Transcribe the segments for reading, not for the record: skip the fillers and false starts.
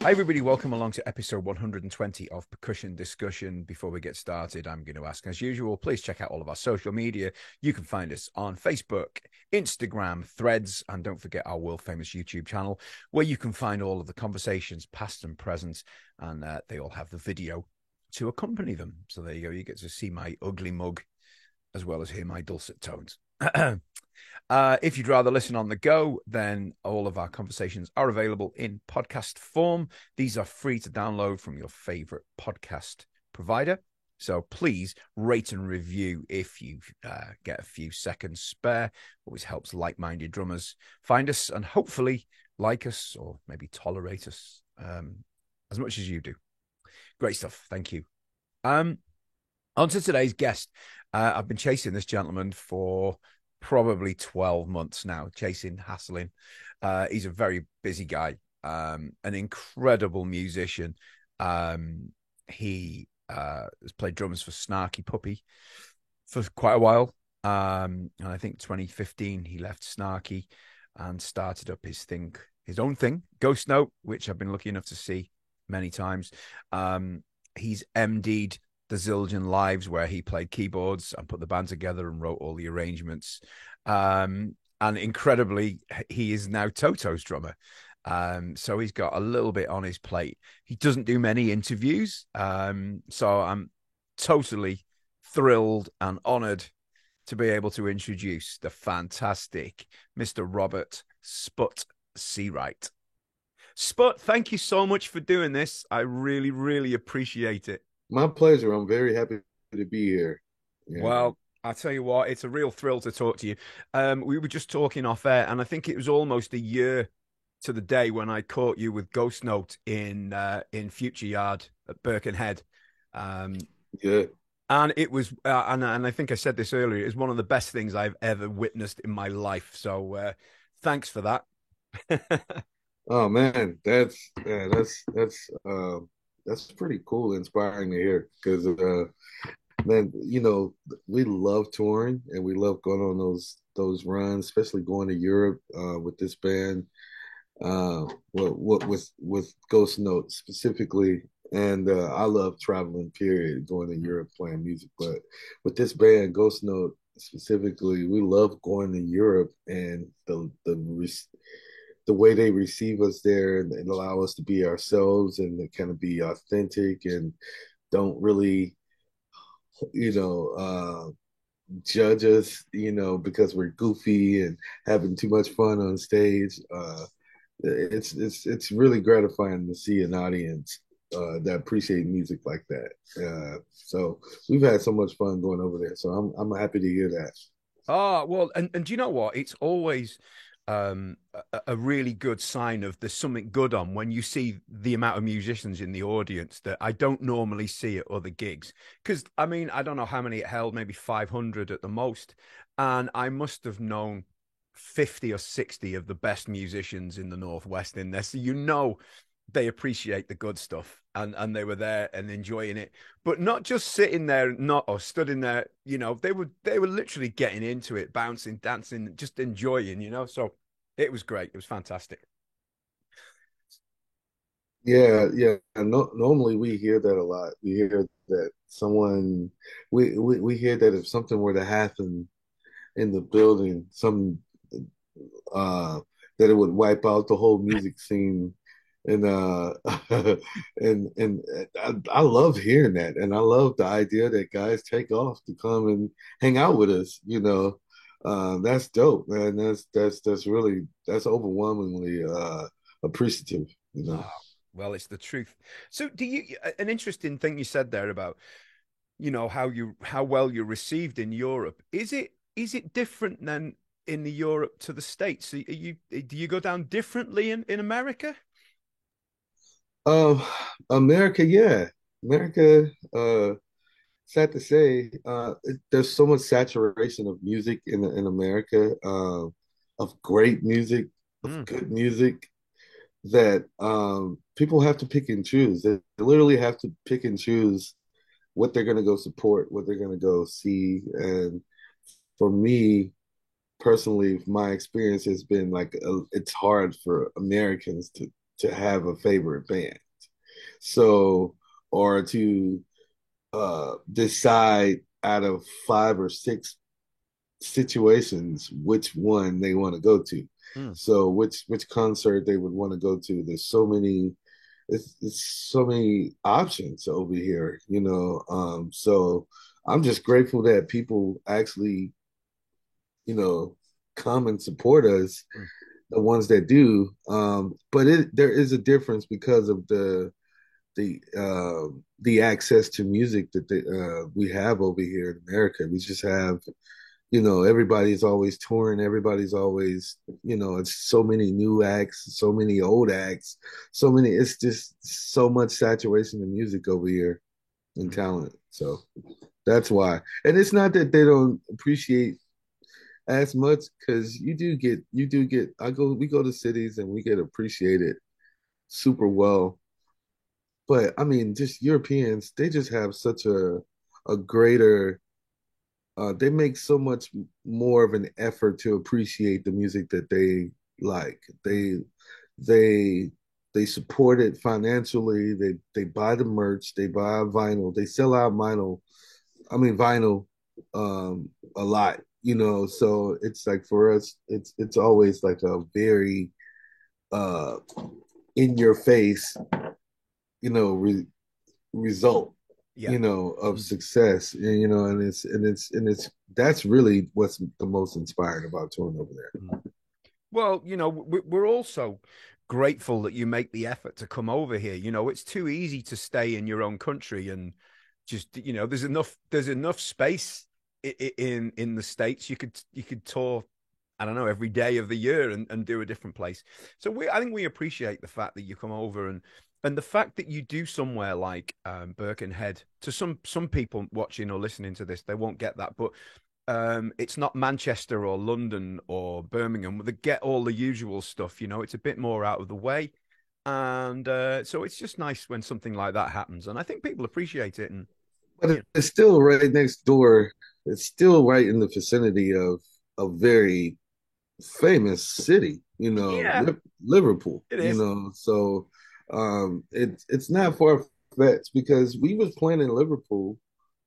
Hi, everybody. Welcome along to episode 120 of Percussion Discussion. Before we get started, I'm going to ask, as usual, please check out all of our social media. You can find us on Facebook, Instagram, Threads, and don't forget our world famous YouTube channel, where you can find all of the conversations, past and present, and they all have the video to accompany them. So there you go. You get to see my ugly mug as well as hear my dulcet tones. If you'd rather listen on the go, then all of our conversations are available in podcast form. These are free to download from your favorite podcast provider. So please rate and review if you get a few seconds spare. Always helps like-minded drummers find us and hopefully like us or maybe tolerate us as much as you do. Great stuff. Thank you. On to today's guest. I've been chasing this gentleman for probably 12 months now, hassling. He's a very busy guy, an incredible musician. He has played drums for Snarky Puppy for quite a while. And I think 2015 he left Snarky and started up his own thing, Ghost Note, which I've been lucky enough to see many times. He's MD'd the Zildjian Lives, where he played keyboards and put the band together and wrote all the arrangements. And incredibly, he is now Toto's drummer. So he's got a little bit on his plate. He doesn't do many interviews. So I'm totally thrilled and honored to be able to introduce the fantastic Mr. Robert Sput Seawright. Sput, thank you so much for doing this. I really, really appreciate it. My pleasure. I'm very happy to be here. Yeah. Well, I tell you what, it's a real thrill to talk to you. We were just talking off air, and I think it was almost a year to the day when I caught you with Ghost Note in Future Yard at Birkenhead. Um, Good. and it was, and I think I said this earlier, it was one of the best things I've ever witnessed in my life. So thanks for that. Oh man, that's pretty cool, inspiring to hear. Because man, we love touring and we love going on those runs, especially going to Europe with this band. What with Ghost Note specifically, and I love traveling. Period, going to Europe playing music, but with this band, Ghost Note specifically, we love going to Europe and the way they receive us there and allow us to be ourselves and to kind of be authentic and don't really, you know, judge us, because we're goofy and having too much fun on stage. It's really gratifying to see an audience that appreciate music like that. So we've had so much fun going over there. So I'm happy to hear that. Oh, well, and do you know what? It's always a really good sign of there's something good on when you see the amount of musicians in the audience that I don't normally see at other gigs. Because, I mean, I don't know how many it held, maybe 500 at the most. And I must have known 50 or 60 of the best musicians in the Northwest in there. So, they appreciate the good stuff and they were there and enjoying it, but not just sitting there, not or stood in there. They were literally getting into it, bouncing, dancing, just enjoying. So it was great. It was fantastic. Yeah, yeah. No, normally we hear that a lot. We hear that we hear that if something were to happen in the building, uh that it would wipe out the whole music scene. And and I love hearing that. And I love the idea that guys take off to come and hang out with us, that's dope, man. That's overwhelmingly appreciative, Oh, well, it's the truth. So an interesting thing you said there about, how well you're received in Europe. Is it different than in the Europe to the States? Do you go down differently in America? Um, America, yeah. America, sad to say, there's so much saturation of music in America, of great music, of Mm. good music, that people have to pick and choose. They literally have to pick and choose what they're going to go support, what they're going to go see. And for me personally, my experience has been like it's hard for Americans to have a favorite band. So, or to decide out of five or six situations which one they want to go to. Mm. So which concert they would want to go to. There's so many it's so many options over here, you know. So I'm just grateful that people actually, you know, come and support us, Mm. the ones that do. But there is a difference because of the access to music that we have over here in America. We just have, you know, everybody's always touring, everybody's always, you know, it's so many new acts, so many old acts, so many, it's just so much saturation in music over here and Mm. talent. So that's why. And it's not that they don't appreciate as much, because you do get we go to cities and we get appreciated super well. But I mean, just Europeans, they just have such a greater they make so much more of an effort to appreciate the music that they like. They they support it financially. They buy the merch. They buy vinyl. They sell out vinyl. I mean vinyl a lot. You know, so it's like for us, it's always like a very uh in your face, you know, result, Yeah. you know, of Mm. success. And, you know, and it's that's really what's the most inspiring about touring over there. Mm. Well, we're also grateful that you make the effort to come over here. It's too easy to stay in your own country and just, there's enough space in the States. You could tour, I don't know, every day of the year and do a different place. So I think we appreciate the fact that you come over and the fact that you do somewhere like Birkenhead. To some people watching or listening to this, they won't get that, but it's not Manchester or London or Birmingham. They get all the usual stuff, it's a bit more out of the way. And so it's just nice when something like that happens. And I think people appreciate it. And, But it's still right next door. It's still right in the vicinity of a very famous city, you know, yeah, Liverpool, it you is. know. So it's not far fetched, because we was playing in Liverpool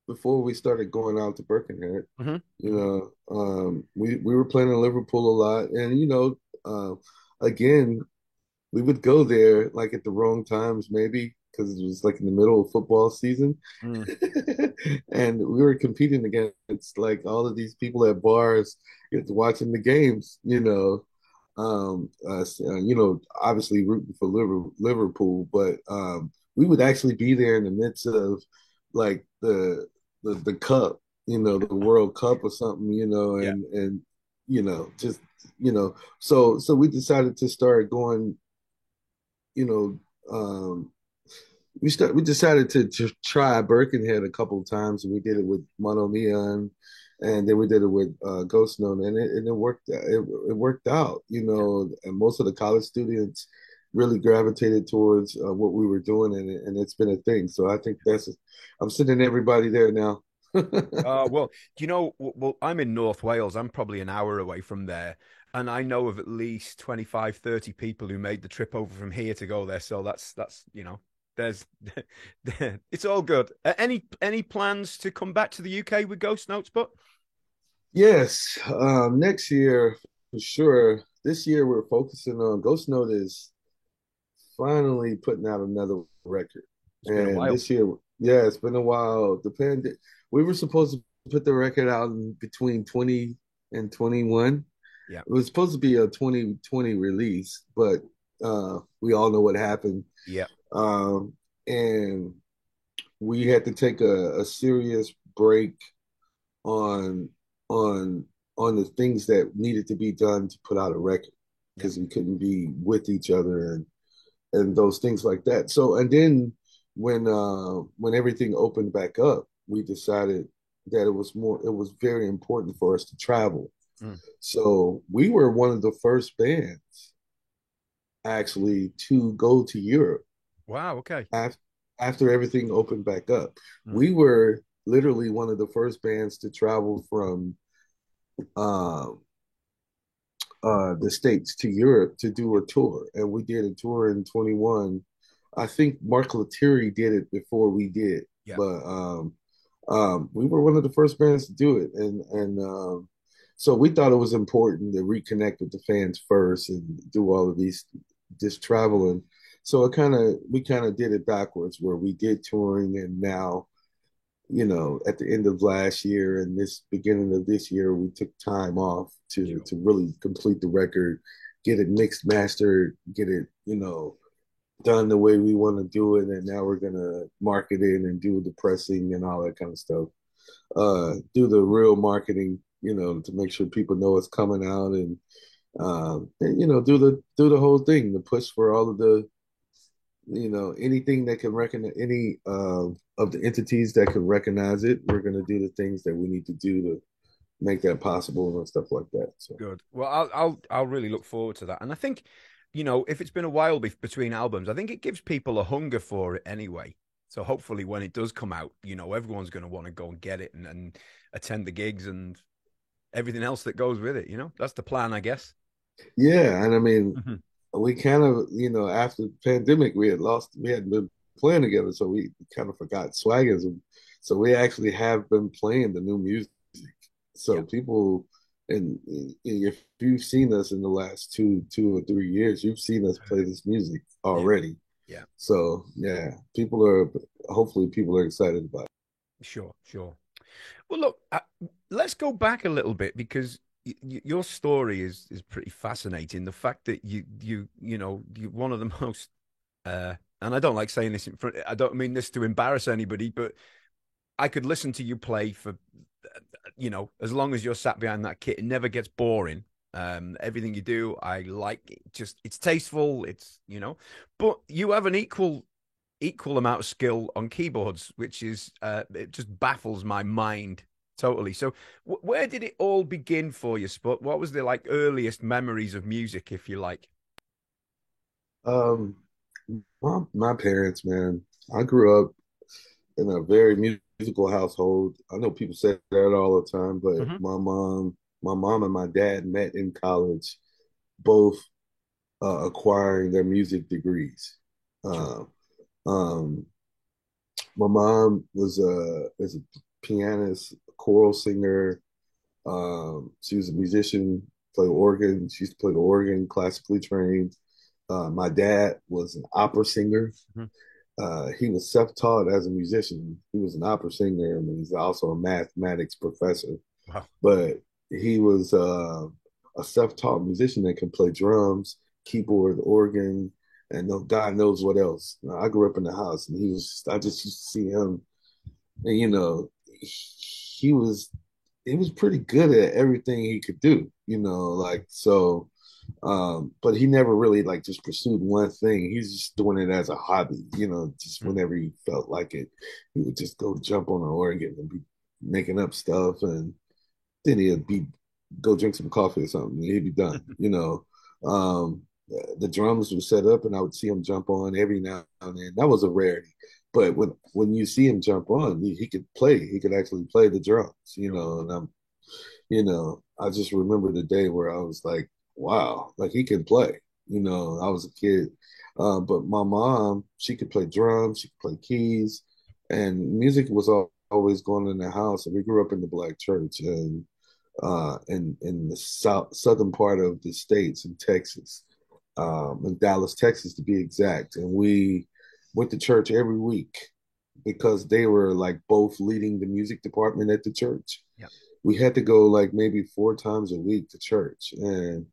before we started going out to Birkenhead. Hmm. You know, we were playing in Liverpool a lot, and you know, again, we would go there like at the wrong times, maybe because it was like in the middle of football season, Mm. and we were competing against like all of these people at bars, watching the games. You know, obviously rooting for Liverpool, but we would actually be there in the midst of like the cup, you know, the World Cup or something, you know, Yeah. and you know, just so we decided to start going, you know, we decided to try Birkenhead a couple of times, and we did it with Mono Neon, and then we did it with Ghost Note, and it worked. It worked out, you know. And most of the college students really gravitated towards what we were doing, and it's been a thing. So I think I'm sending everybody there now. Well, well, I'm in North Wales. I'm probably an hour away from there. And I know of at least 25, 30 people who made the trip over from here to go there. So there's, it's all good. Any plans to come back to the UK with Ghost Notes, but Yes, next year for sure. This year we're focusing on Ghost Note is finally putting out another record. it's been a And while. this year, yeah, it's been a while. We were supposed to put the record out in between 20 and 21. Yeah. It was supposed to be a 2020 release, but we all know what happened. Yeah. Um, and we had to take a serious break on on on the things that needed to be done to put out a record, Yeah. because we couldn't be with each other and those things like that. So and then when everything opened back up, we decided that it was very important for us to travel. Mm. So we were one of the first bands actually to go to Europe Wow. Okay. after everything opened back up. Mm. We were literally one of the first bands to travel from um the States to Europe to do a tour. And we did a tour in 21. I think Mark Lettieri did it before we did, Yeah, but we were one of the first bands to do it. And so we thought it was important to reconnect with the fans first and do all of this traveling. So we kind of did it backwards where we did touring and now at the end of last year and this beginning of this year, we took time off to sure. really complete the record, get it mixed, mastered, get it, done the way we want to do it, and now we're gonna market it and do the pressing and all that kind of stuff. Do the real marketing, to make sure people know it's coming out and do the whole thing, the push for all of the anything that can recognize any of the entities that can recognize it. We're going to do the things that we need to do to make that possible and stuff like that. So Good. Well, I'll really look forward to that. And I think, if it's been a while between albums, I think it gives people a hunger for it anyway. So hopefully, when it does come out, everyone's going to want to go and get it and attend the gigs and everything else that goes with it. That's the plan, I guess. yeah, and I mean, Mhm. we kind of after the pandemic we hadn't been playing together, so we kind of forgot swaggism. So we actually have been playing the new music. So Yeah. people, and if you've seen us in the last 2 or 3 years, you've seen us play this music Yeah. already. Yeah. So yeah, hopefully people are excited about it. Sure. Sure. Well, look, let's go back a little bit because your story is pretty fascinating. The fact that you're one of the most and I don't like saying this in front. I don't mean this to embarrass anybody, but I could listen to you play for as long as you're sat behind that kit. It never gets boring. Everything you do, I like. Just it's tasteful. But you have an equal amount of skill on keyboards, which is it just baffles my mind totally. So, where did it all begin for you, Spot? What was the earliest memories of music, if you like? Um, my parents, man, I grew up in a very musical household. I know people say that all the time, but Hmm. my mom and my dad met in college, both acquiring their music degrees. Sure. Uh, um, my mom is a pianist, choral singer. She was a musician, played organ. She used to play the organ, classically trained. My dad was an opera singer. Hmm. He was self-taught as a musician. He was an opera singer, and he's also a mathematics professor. Wow. But he was a self-taught musician that can play drums, keyboard, organ, and no God knows what else. I grew up in the house, and I just used to see him, and he was he was pretty good at everything he could do. Like so. But he never really like just pursued one thing. He's just doing it as a hobby, just Mm. whenever he felt like it, he would just go jump on an organ and be making up stuff, and then he'd be go drink some coffee or something, and he'd be done. The drums were set up, and I would see him jump on every now and then. That was a rarity. But when you see him jump on, he could play. He could actually play the drums, Sure. and I just remember the day where I was like, wow, like he can play. I was a kid. But my mom, she could play drums, she could play keys, and music was always going in the house. And we grew up in the black church and in the southern part of the states in Texas, in Dallas, Texas to be exact. And we went to church every week because they were like both leading the music department at the church. Yeah. We had to go like maybe 4 times a week to church, and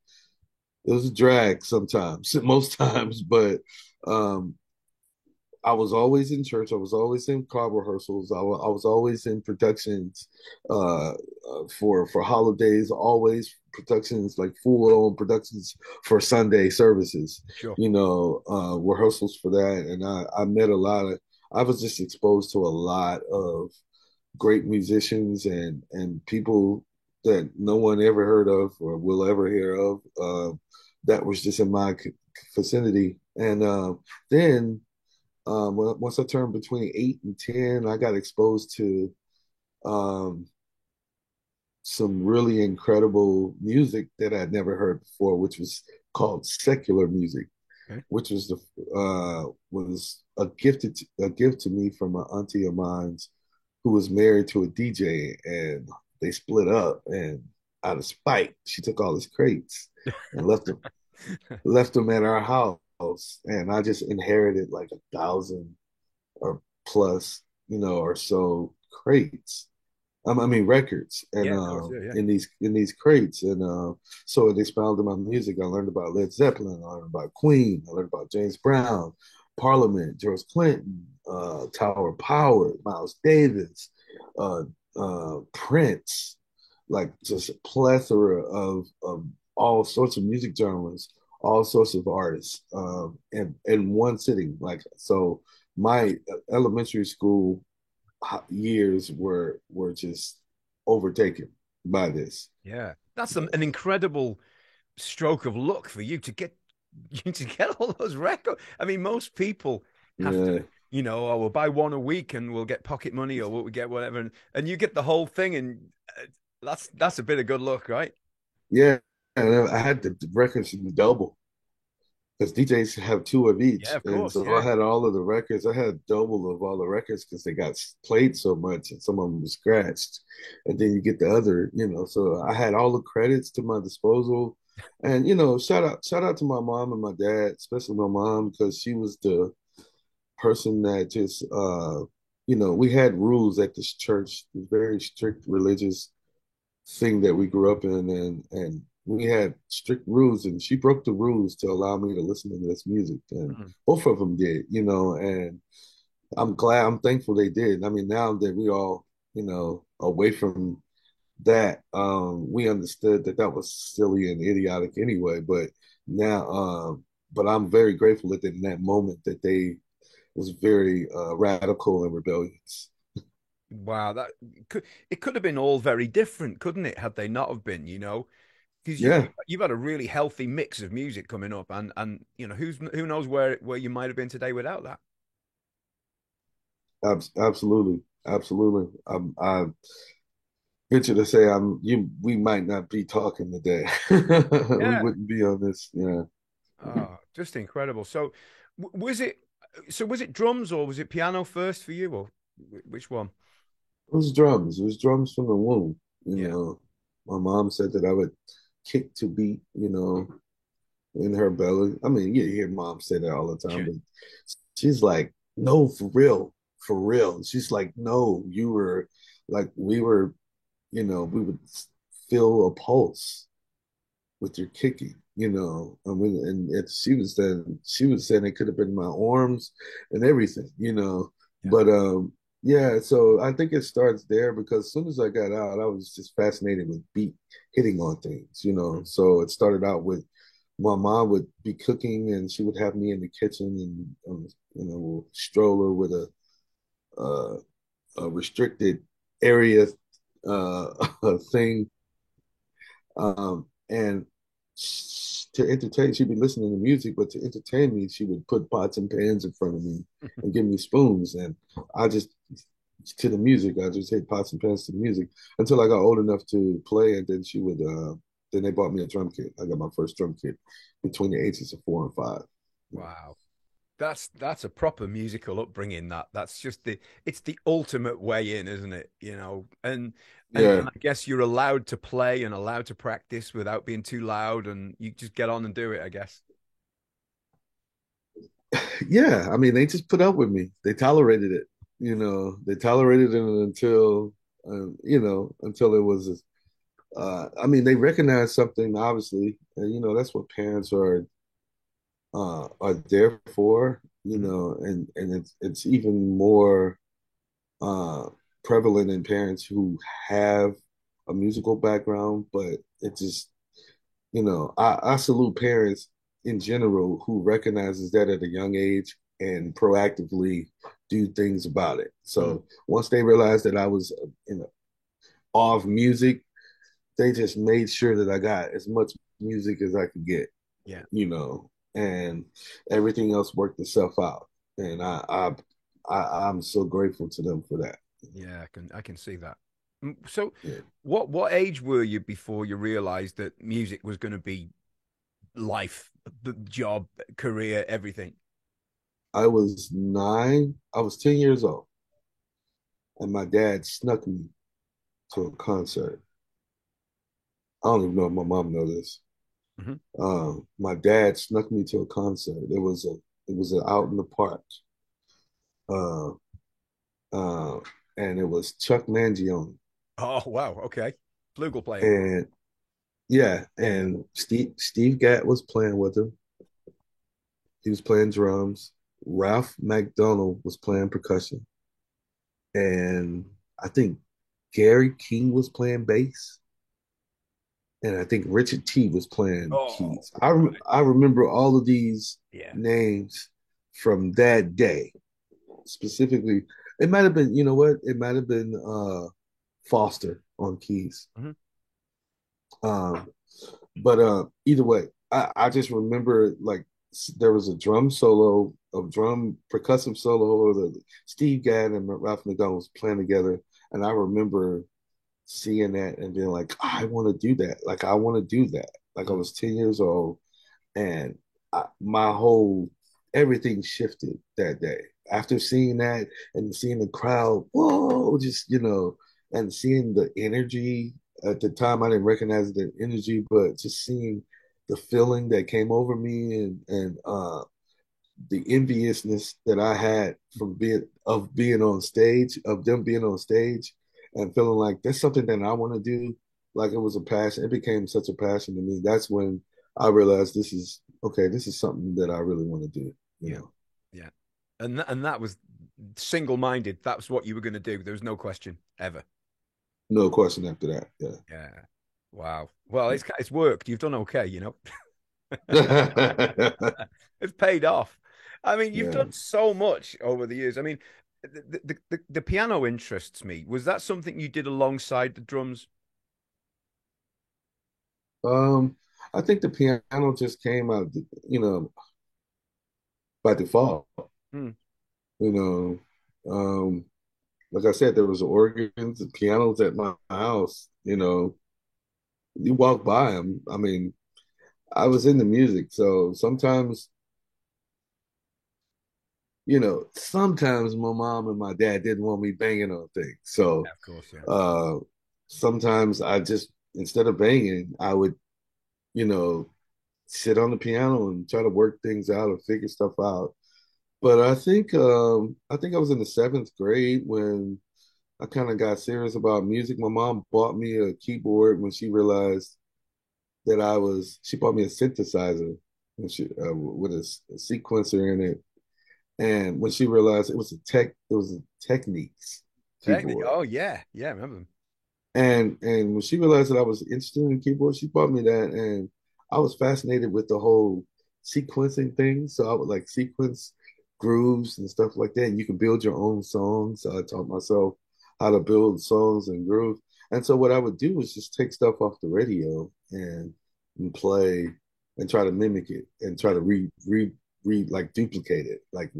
it was a drag sometimes, most times. But um, I was always in church. I was always in choir rehearsals. I was always in productions for holidays. Always productions, like full on productions for Sunday services. Sure. Rehearsals for that, and I met a lot of. I was just exposed to a lot of great musicians and people that no one ever heard of or will ever hear of. That was just in my vicinity, and then once I turned between 8 and 10, I got exposed to um, some really incredible music that I'd never heard before, which was called secular music, Okay. which was a gift to me from an auntie of mine who was married to a DJ, and they split up. And out of spite, she took all his crates and left them at our house, and I just inherited like 1,000 or plus, or so crates. I mean records, and Yeah, of course. Yeah, yeah. in these crates, and so it expounded my music. I learned about Led Zeppelin, I learned about Queen, I learned about James Brown, Parliament, George Clinton, Tower of Power, Miles Davis, uh, Prince, like just a plethora of all sorts of music genres, all sorts of artists, in one sitting. Like so, my elementary school years were just overtaken by this. Yeah. That's an incredible stroke of luck for you to get you to get all those records. I mean, most people have to, Yeah, oh, we'll buy one a week and we'll get pocket money or we get whatever, and you get the whole thing, and that's a bit of good luck, right? yeah. And I had the records in the double because DJs have two of Yeah, each, of and course. so I Yeah. had all of the records. I had double of all the records because they got played so much, and some of them were scratched. And then you get the other, So I had all the credits to my disposal, and shout out to my mom and my dad, especially my mom because she was the person that just we had rules at this church, very strict religious thing that we grew up in, and we had strict rules, and she broke the rules to allow me to listen to this music, and Mm. both of them did, and I'm thankful they did. I mean, now that we all, away from that, we understood that that was silly and idiotic anyway, but I'm very grateful that in that moment that they was very radical and rebellious. Wow, that could it could have been all very different, couldn't it, had they not have been, because Yeah, you've had a really healthy mix of music coming up, and who knows where you might have been today without that. absolutely, absolutely. I venture to say we might not be talking today. We Yeah. wouldn't be on this. Yeah, Oh, just incredible. So, was it? So was it drums or was it piano first for you, or which one? it was drums. It was drums from the womb. Yeah. My mom said that I would kick to beat. In her belly. I mean, you hear mom say that all the time, Yeah. but she's like, no, for real, for real. She's like, no, you were like we were. We would feel a pulse with your kicking. I mean, and she was saying it could have been my arms and everything. Yeah. But yeah, so I think it starts there because as soon as I got out, I was just fascinated with beat hitting on things. Mm. So it started out with my mom would be cooking and she would have me in the kitchen and stroller with uh, a restricted area thing, and to entertain, she'd be listening to music, but to entertain me, she would put pots and pans in front of me and give me spoons. And I just, to the music, I just hit pots and pans to the music until I got old enough to play. And then then they bought me a drum kit. I got my first drum kit between the ages of 4 and 5. Wow. That's a proper musical upbringing. That's just it's the ultimate way in, isn't it? And Yeah. I guess you're allowed to play and allowed to practice without being too loud, and you just get on and do it, I guess. Yeah. I mean, they just put up with me. They tolerated it. They tolerated it until it was I mean, they recognize something obviously, and that's what parents are there for. Mhm. And it's even more uh, prevalent in parents who have a musical background, but it just I salute parents in general who recognizes that at a young age and proactively do things about it. Mm. So once they realized that I was off music, they just made sure that I got as much music as I could get, Yeah. and everything else worked itself out. And I'm so grateful to them for that. Yeah, I can see that. So, Yeah. what age were you before you realized that music was going to be life, the job, career, everything? I was 9. I was 10 years old, and my dad snuck me to a concert. I don't even know if my mom knows this. Hmm. My dad snuck me to a concert. It was out in the park, uh, uh, and it was Chuck Mangione, Oh, wow. Okay. Flugel playing. and yeah, and Steve Gadd was playing with him. He was playing drums. Ralph McDonald was playing percussion, and I think Gary King was playing bass, and I think Richard T was playing Oh, keys. right. I remember all of these Yeah. names from that day specifically. It might have been, you know what? It might have been Foster on keys. Hmm. Um, but either way, I just remember like there was a drum solo, a drum percussive solo that Steve Gadd and Ralph McDonald was playing together, and I remember seeing that and being like, I want to do that. Like I want to do that. Like I was 10 years old, and my whole everything shifted that day after seeing that and seeing the crowd. Whoa, just and seeing the energy. At the time, I didn't recognize the energy, but just seeing the feeling that came over me and the enviousness that I had from being on stage, of them being on stage, and feeling like that's something that I want to do. Like it was a passion. It became such a passion to me. That's when I realized this is okay. This is something that I really want to do. You Yeah. know, Yeah. And that was single-minded. That was what you were going to do. There was no question ever. no question after that. Yeah. Wow. Well, it's worked. You've done okay, you know. Yeah, It's paid off. I mean, you've yeah. done so much over the years. I mean, the piano interests me. Was that something you did alongside the drums? Um, I think the piano just came out, by default. Hmm. You know, like I said, there was organs and pianos at my house. You walk by them. I mean, I was into music, so sometimes my mom and my dad didn't want me banging on things. So Yeah, of course, yeah. uh, sometimes I just, instead of banging, I would, you know, sit on the piano and try to work things out or figure stuff out. But I think I was in the seventh grade when I kind of got serious about music. My mom bought me a keyboard when she realized that she bought me a synthesizer and with a sequencer in it. And when she realized it was a Technics Technic. keyboard. Oh, yeah. Yeah, I remember them. And when she realized that I was interested in keyboard, she bought me that. And I was fascinated with the whole sequencing thing. So I would like sequence grooves and stuff like that. And you can build your own songs. So I taught myself how to build songs and grooves. And so what I would do was just take stuff off the radio and play and try to mimic it and try to like duplicate it, like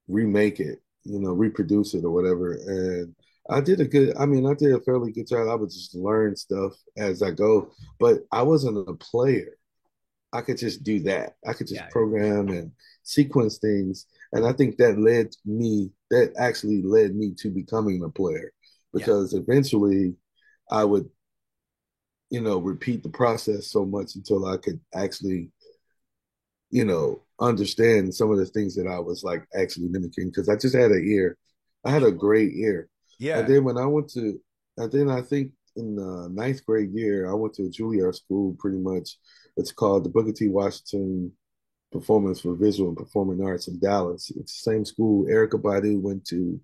remake it, reproduce it or whatever. And I did a fairly good job. I would just learn stuff as I go, but I wasn't a player. I could just do that. I could just Yeah, yeah. program and sequence things. And I Mhm. think that actually led me to becoming a player Yeah. because eventually I would, repeat the process so much until I could actually, understand some of the things that I was like actually mimicking because I just had an ear. I had a great ear. And Yeah. then and then I think in the ninth grade year, I went to a Juilliard school pretty much. It's called the Booker T. Washington Performance for Visual and Performing Arts in Dallas. It's the same school Erica Badu went to,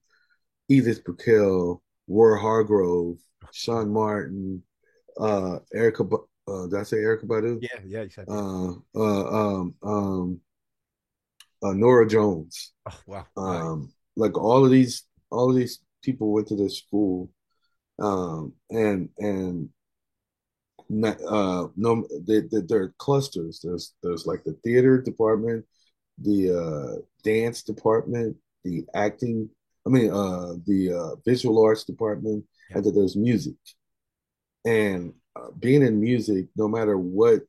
Edith Brickell, Roy Hargrove, Sean Martin, did I say Erica Badu? Yeah, yeah, you said, yeah. Uh, uh, um, um, Nora Jones. Oh, wow. Right. Like all of these people went to this school, and not, no, there are clusters. There's like the theater department, the dance department, the acting. I mean, the visual arts department, Yeah, and then there's music. And being in music, no matter what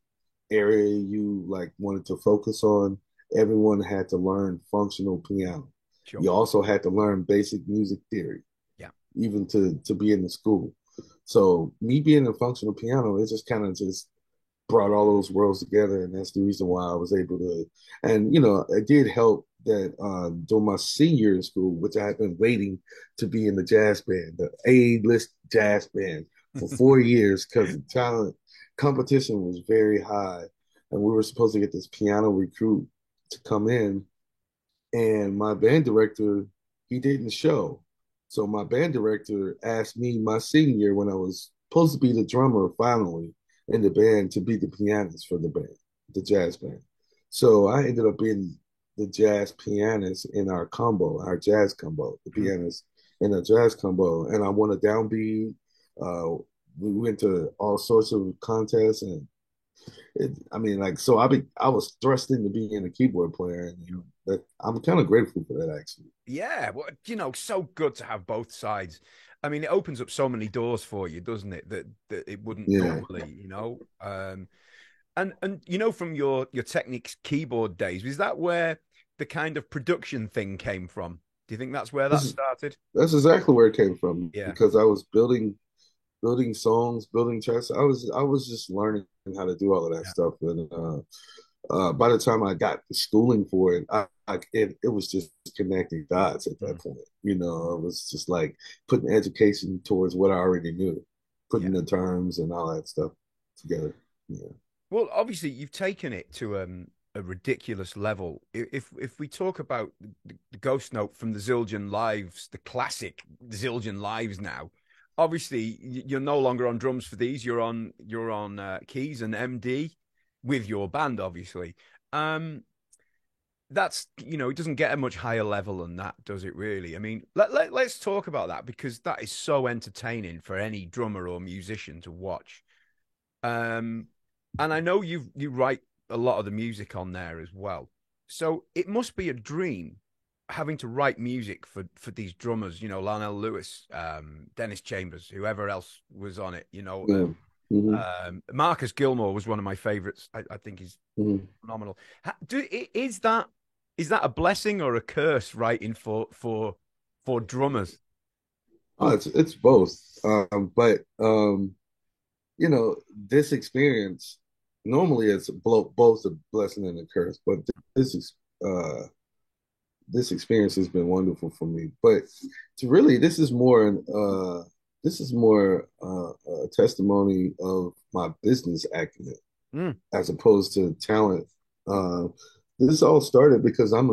area you like wanted to focus on, everyone had to learn functional piano. sure. You also had to learn basic music theory, Yeah. even to be in the school. So me being in functional piano, it just kind of just brought all those worlds together, and that's the reason why I was able to. And it did help that during my senior in school, which I had been waiting to be in the jazz band, the A-list jazz band, for 4 years because the talent competition was very high, and we were supposed to get this piano recruit to come in, and my band director, he didn't show. So my band director asked me my senior year, when I was supposed to be the drummer finally in the band, to be the pianist for the band, the jazz band. So I ended up being the jazz pianist in our combo, our jazz combo, the pianist in a jazz combo, and I won a downbeat. Uh, we went to all sorts of contests, and I mean, like, so I was thrust into being a keyboard player, and that I'm kind of grateful for that, actually. Yeah, well, so good to have both sides. I mean, it opens up so many doors for you, doesn't it? That it wouldn't Yeah, normally. And from your Technics keyboard days, was that where the kind of production thing came from? Do you think that's where this that is started? that's exactly where it came from, Yeah, because I was building songs, building tracks. I was just learning how to do all of that yeah. stuff, and by the time I got the schooling for it, it was just connecting dots at that Mm, point. It was just like putting education towards what I already knew, yeah. putting the terms and all that stuff together. Yeah. Well, obviously, you've taken it to a ridiculous level. If we talk about the Ghost Note from the Zildjian Lives, the classic Zildjian Lives now, obviously you're no longer on drums for these. You're on keys and MD with your band, obviously. That's it doesn't get a much higher level than that, does it really? I mean, let's talk about that because that is so entertaining for any drummer or musician to watch. Um, and I know you write a lot of the music on there as well. So it must be a dream having to write music for these drummers, Lionel Lewis, Dennis Chambers, whoever else was on it, Yeah. Hmm. Marcus Gilmore was one of my favorites. I think he's Hmm. phenomenal. Is that a blessing or a curse writing for drummers? Oh, it's both. But this experience, normally it's both a blessing and a curse, but this is uh this experience has been wonderful for me. But to really, this is more a testimony of my business acumen Mm, as opposed to talent. Uh, this all started because I'm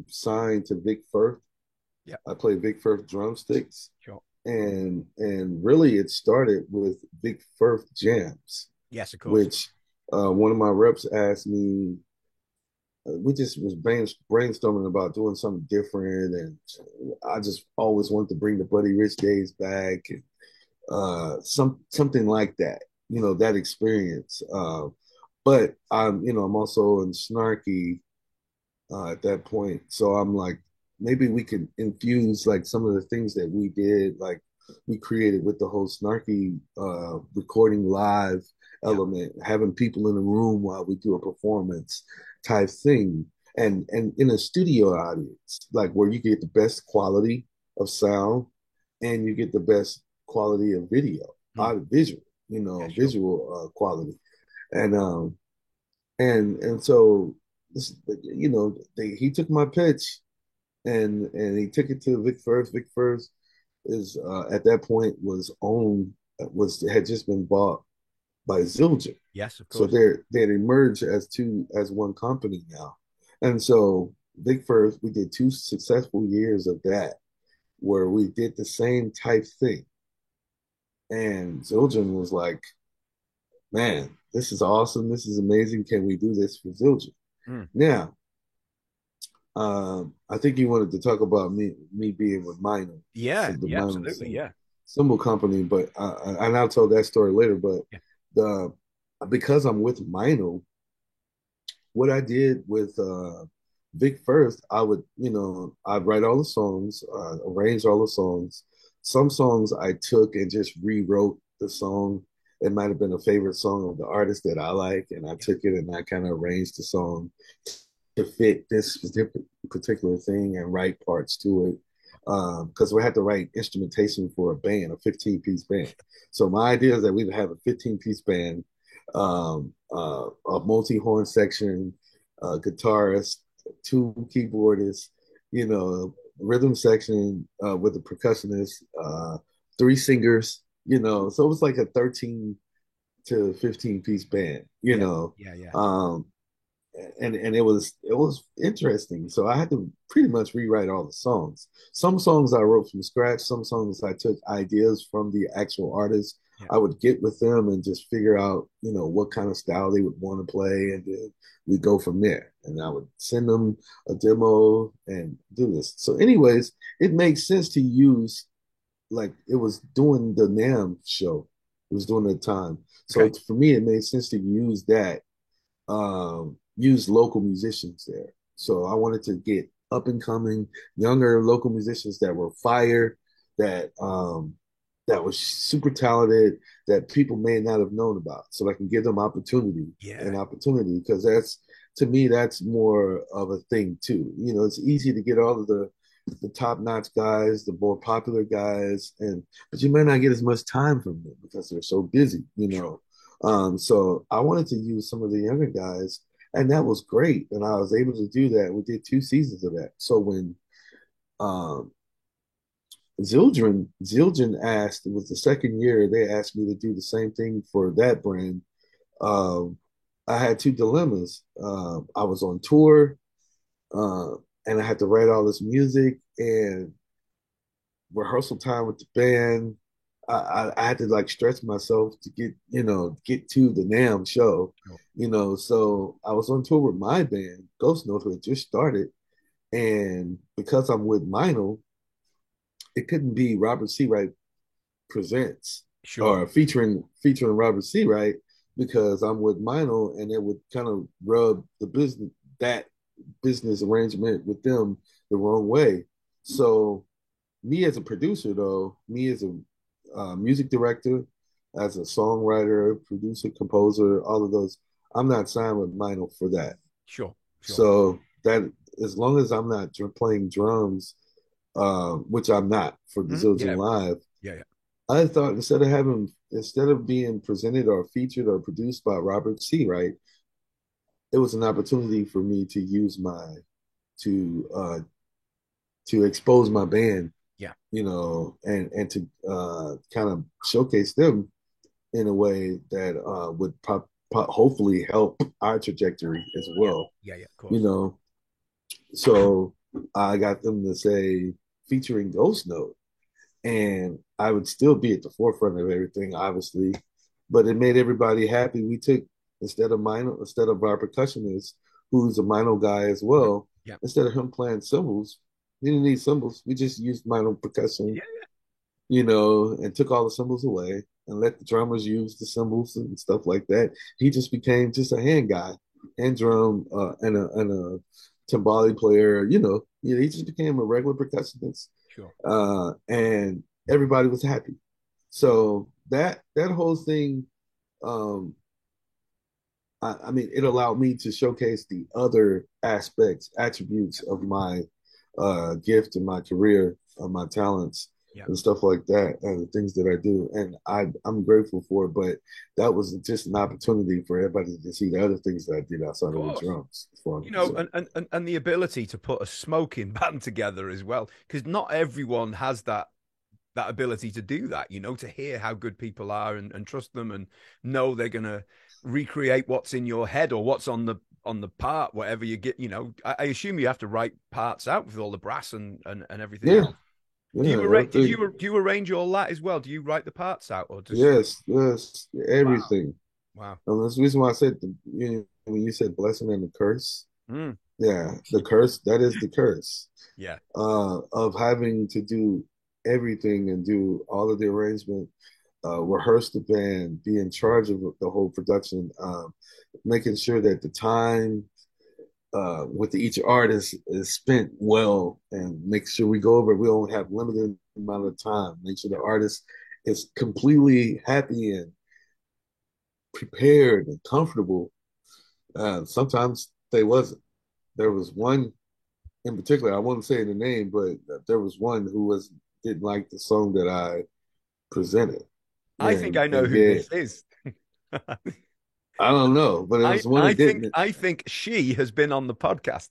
signed to Vic Firth. yeah, I play Vic Firth drumsticks, sure. and really it started with Vic Firth jams, Yes, of course. which one of my reps asked me. We just was brainstorming about doing something different, and I just always wanted to bring the Buddy Rich days back, and something like that. That experience. But I'm also in snarky at that point. So I'm like, maybe we could infuse like some of the things that we did, like we created with the whole snarky recording live Yeah. element, having people in the room while we do a performance type thing, and in a studio audience, like where you get the best quality of sound and you get the best quality of video, Mm, visual, yeah, sure. visual quality, and so this, he took my pitch, and he took it to Vic Firth. Vic Firth is at that point was had just been bought by Zildjian, Yes, of so course. they had emerged as one company now, and so Vic Firth, we did 2 successful years of that where we did the same type thing, and Zildjian was like, "Man, this is awesome. This is amazing. Can we do this for Zildjian?" Mm. Now, I think you wanted to talk about me being with Minor, so Yeah, the yeah, Minor absolutely. Yeah. symbol company, but and I'll tell that story later. But Yeah. the because I'm with Minor, what I did with Vic Firth, I would, I'd write all the songs, arrange all the songs. Some songs I took and just rewrote the song. It might have been a favorite song of the artist that I like, and I Yeah. took it and I kind of arranged the song to fit this particular thing and write parts to it. Because we had to write instrumentation for a band, a 15-piece band. So my idea is that we would have a 15-piece band, a multi-horn section, guitarist, two keyboardists, rhythm section with a percussionist, three singers, so it was like a 13 to 15 piece band, Yeah. Yeah. Yeah. and it was interesting. So I had to pretty much rewrite all the songs. Some songs I wrote from scratch. Some songs I took ideas from the actual artists. Yeah. I would get with them and just figure out, what kind of style they would want to play, and then we go from there. And I would send them a demo and do this. So, anyways, it makes sense to use, like, it was doing the NAMM show. It was doing the time. So Okay. for me, it made sense to use that, use local musicians there. So I wanted to get up and coming younger local musicians that were fire, that that was super talented, that people may not have known about. So I can give them Yeah. opportunity, because that's, to me, that's more of a thing too. It's easy to get all of the top notch guys, the more popular guys, but you might not get as much time from them because they're so busy, Sure. So I wanted to use some of the younger guys, and that was great. And I was able to do that. We did 2 seasons of that. So when um, Zildjian asked, it was the second year, they asked me to do the same thing for that brand. Um, I had two dilemmas. I was on tour, uh, and I had to write all this music, and rehearsal time with the band. I had to like stretch myself to get to the NAMM show, Sure. So I was on tour with my band, Ghost Note, who had just started. And because I'm with Meinl, it couldn't be Robert Seawright presents Sure. or featuring Robert Seawright, because I'm with Meinl, and it would kind of rub that business arrangement with them the wrong way. So me as a producer, though, me as a music director, as a songwriter, producer, composer, all of those, I'm not signed with Meinl for that. Sure. Sure. So that, as long as I'm not playing drums, which I'm not for the Mhm. Zildjian Yeah. Live, Yeah. Yeah. I thought, instead of being presented or featured or produced by Robert Seawright, it was an opportunity for me to use my to uh, to expose my band, Yeah. and to kind of showcase them in a way that would hopefully help our trajectory as Yeah. well. Yeah. Yeah. Of You course. know, so I got them to say featuring Ghost Note, and I would still be at the forefront of everything, obviously, but it made everybody happy. We took, instead of our percussionist, who's a Mino guy as Mhm. well, Yeah. instead of him playing cymbals, he didn't need cymbals. We just used Mino percussion, Yeah. and took all the cymbals away and let the drummers use the cymbals and stuff like that. He just became just a hand guy, hand drum, and a timbali player. He just became a regular percussionist, Sure. and everybody was happy. So that whole thing, um, I mean, it allowed me to showcase the other aspects, attributes of my gift and my career, my talents Yeah. and stuff like that, and the things that I do. And I'm grateful for it. But that was just an opportunity for everybody to see the other things that I did Of outside of the course. drums, as far as You I'm know, concerned. and the ability to put a smoking band together as well, because not everyone has that ability to do that, to hear how good people are and trust them and know they're gonna recreate what's in your head or what's on the part, whatever you get, I assume you have to write parts out with all the brass and everything Yeah, else. Do yeah, you arrange everything. do you arrange all that as well? Do you write the parts out or just Yes, yes, wow, everything. wow. And that's the reason why I said, when you said blessing and the curse. Mm. Yeah, the curse, that is the curse, Yeah. of having to do everything and do all of the arrangement, rehearse the band, be in charge of the whole production, making sure that the time, with each artist is spent well, and make sure we go over it. We only have limited amount of time. Make sure the artist is completely happy and prepared and comfortable. Sometimes they wasn't. There was one in particular. I won't say the name, but there was one who was didn't like the song that I presented, I think I know and who yeah, this is. I don't know, but there was one I that think didn't. I think she has been on the podcast.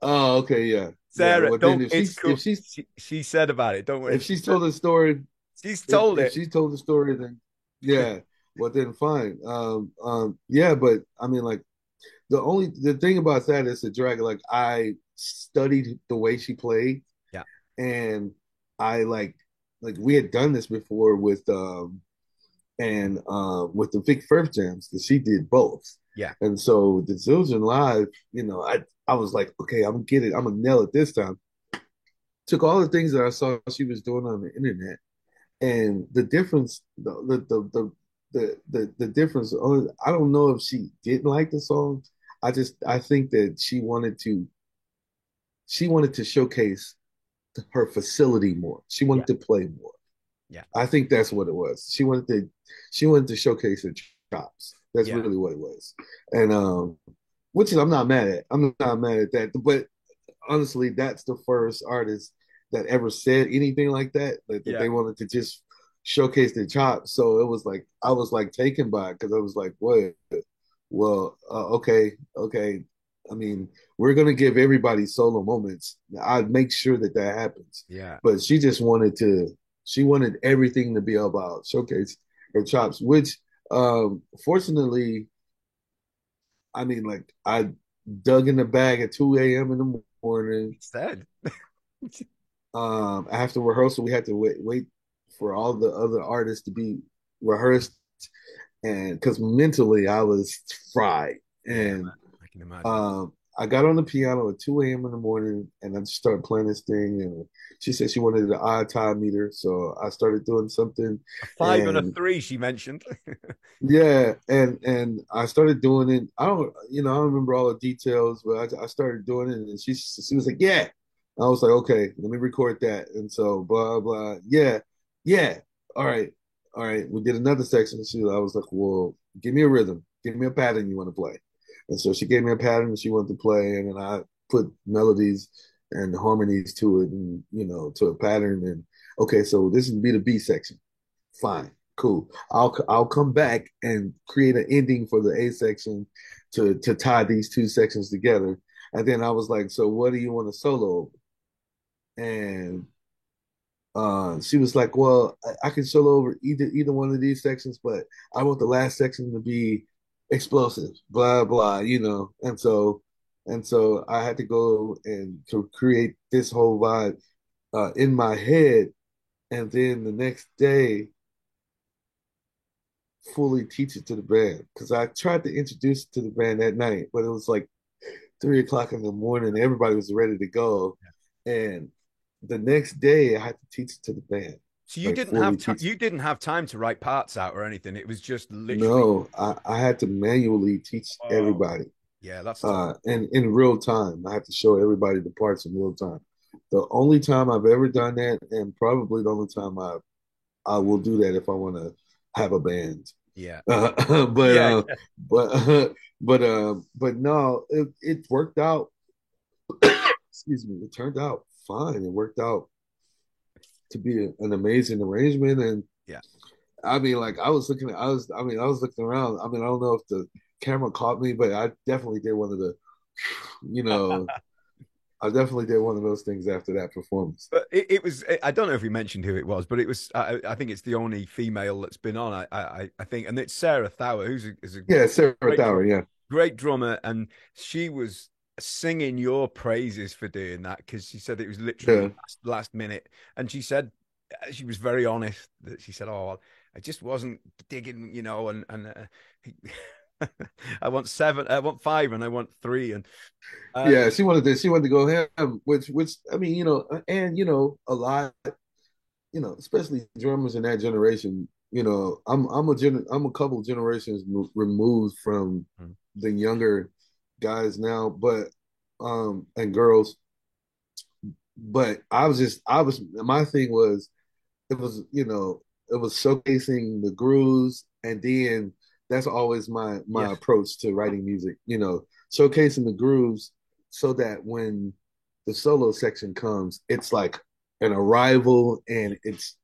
Oh, okay, yeah, yeah. Sarah, Well, then don't it's cool. She said about it. Don't worry. if she's told the story, She's told if it. she's told the story, then yeah. Well, then fine. Yeah, but I mean, like the thing about that is the drag. Like I studied the way she played, Yeah. and I like we had done this before with with the Vic Firth jams because she did both. Yeah. And so the Zildjian Live, I was like, okay, I'm gonna get it, I'm gonna nail it this time. Took all the things that I saw she was doing on the internet, and the difference, the difference. I don't know if she didn't like the song. I think that she wanted to showcase her facility more. She Yeah. wanted to play more. Yeah. I think that's what it was. She wanted to showcase her chops. That's Yeah. really what it was. And which is I'm not mad at. I'm not mad at that. But honestly, that's the first artist that ever said anything like that. That Yeah. they wanted to just showcase their chops. So it was like I was like taken by it because I was like, what? Well, okay, okay. I mean, we're gonna give everybody solo moments. I'd make sure that that happens. Yeah. But she just wanted to. She wanted everything to be about showcase her chops, which fortunately, I mean, like I dug in the bag at 2 a.m. in the morning. Said. After rehearsal, we had to wait for all the other artists to be rehearsed, and because mentally I was fried, Yeah, and man. I can imagine. um, I got on the piano at 2 a.m. in the morning, and I just started playing this thing. And she said she wanted an odd time meter, so I started doing something, A 5 and a and 3, she mentioned. yeah, and I started doing it. I don't remember all the details, but I started doing it, and she was like, "Yeah." I was like, "Okay, let me record that." And so blah blah, yeah, yeah, all right, all right. We did another section. I was like, "Well, give me a rhythm, give me a pattern you want to play." And so she gave me a pattern she wanted to play, and then I put melodies and harmonies to it, and to a pattern. And okay, so this would be the B section. Fine, cool. I'll come back and create an ending for the A section to tie these two sections together. And then I was like, so what do you want to solo? And she was like, well, I can solo over either one of these sections, but I want the last section to be explosive, blah blah, And so I had to go and to create this whole vibe in my head, and then the next day fully teach it to the band because I tried to introduce it to the band that night, but it was like 3 o'clock in the morning. Everybody was ready to go, and the next day I had to teach it to the band, So like fully teach. you didn't have time to write parts out or anything. It was just literally. No, I had to manually teach Oh, everybody, yeah, that's tough. and in real time. I had to show everybody the parts in real time. The only time I've ever done that, and probably the only time I will do that if I want to have a band. Yeah. Uh, but Yeah. uh, but but no, it worked out. Excuse me, it turned out fine. It worked out to be an amazing arrangement, and Yeah. I mean, like I was looking around. I mean, I don't know if the camera caught me, but I definitely did one of the, you know, I definitely did one of those things after that performance. But it was, I don't know if we mentioned who it was, but it was, I think it's the only female that's been on, I think. And it's Sarah Thawer, is a Yeah, Sarah great Thawer. Yeah, great drummer. And she was singing your praises for doing that because she said it was literally yeah, last minute. And she said, she was very honest that she said, "Oh, I just wasn't digging, I want 7, I want 5, and I want 3." And yeah. She wanted to go ham, which I mean, and a lot, especially drummers in that generation. I'm a couple generations removed from the younger guys now, but and girls. But I was my thing was it was it was showcasing the grooves, and then that's always my Yeah. approach to writing music, showcasing the grooves so that when the solo section comes, it's like an arrival, and it's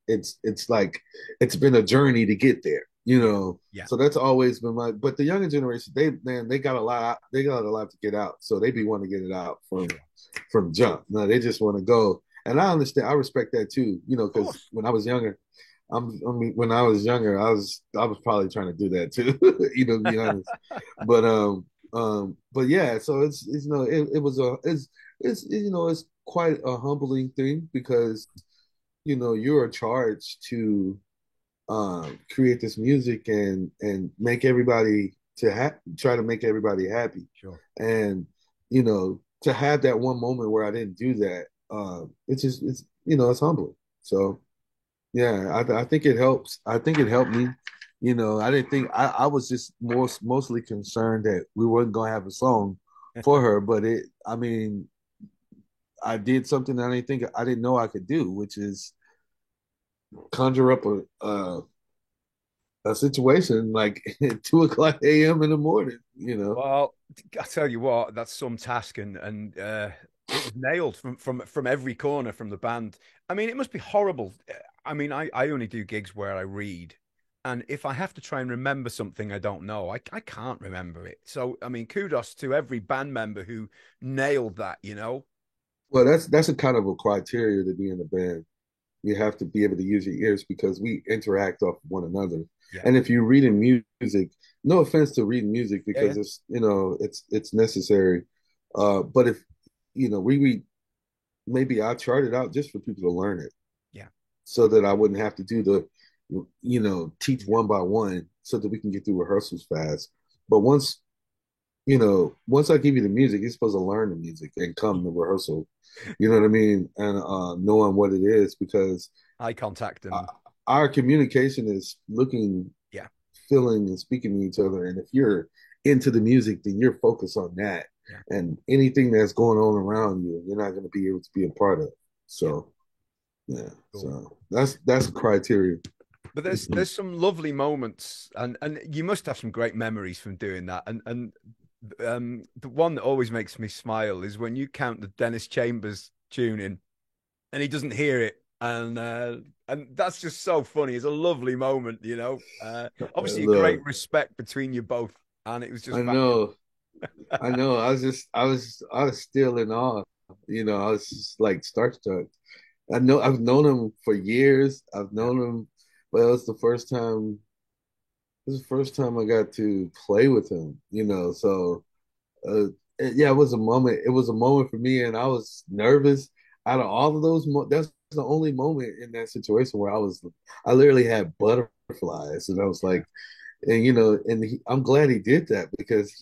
like it's been a journey to get there, Yeah. Yeah. so that's always been my. But the younger generation, they got a lot, to get out, so they be wanting to get it out Sure. from jump. No, they just want to go, and I understand. I respect that too. Of Because course. when I was younger, when I was younger, I was probably trying to do that too. To be honest. But yeah. So it was it's quite a humbling thing because you're charged to create this music and make everybody try to make everybody happy, Sure. and to have that one moment where I didn't do that, it's just it's humbling. So yeah, I think it helps. I think it helped me. I didn't think I was just mostly concerned that we weren't gonna have a song for her, but I mean, I did something I didn't know I could do, which is conjure up a situation like at 2 o'clock a.m. in the morning. Well, I tell you what, that's some task, and it was nailed from every corner from the band. I mean, it must be horrible. I mean, I only do gigs where I read, and if I have to try and remember something I don't know, I can't remember it. So, I mean, kudos to every band member who nailed that, you know? Well, that's a kind of a criteria to be in a band. You have to be able to use your ears because we interact off one another. Yeah. And if you're reading music, no offense to reading music Yeah, yeah, because it's necessary. But if we read, maybe I chart it out just for people to learn it, yeah, so that I wouldn't have to do teach one by one, so that we can get through rehearsals fast. But once I give you the music, you're supposed to learn the music and come to rehearsal. You know what I mean? And knowing what it is, because eye contact uh, and our communication is looking, yeah, feeling, and speaking to each other. And if you're into the music, then you're focused on that. yeah, And anything that's going on around you, you're not going to be able to be a part of. yeah. So yeah, Cool. so that's a criteria. But there's some lovely moments, and you must have some great memories from doing that. And the one that always makes me smile is when you count the Dennis Chambers tune in, and he doesn't hear it, and that's just so funny. It's a lovely moment, you know. Obviously, a great Look, respect between you both, and it was I just fabulous. know, I know. I was still in awe. I was just like starstruck. I've known him for years. I've Yeah, known him, but it was the first time. It was the first time I got to play with him. So uh, yeah, it was a moment. It was a moment for me, and I was nervous. Out of all of those, that's the only moment in that situation where I literally had butterflies, and I was yeah, like, and I'm glad he did that because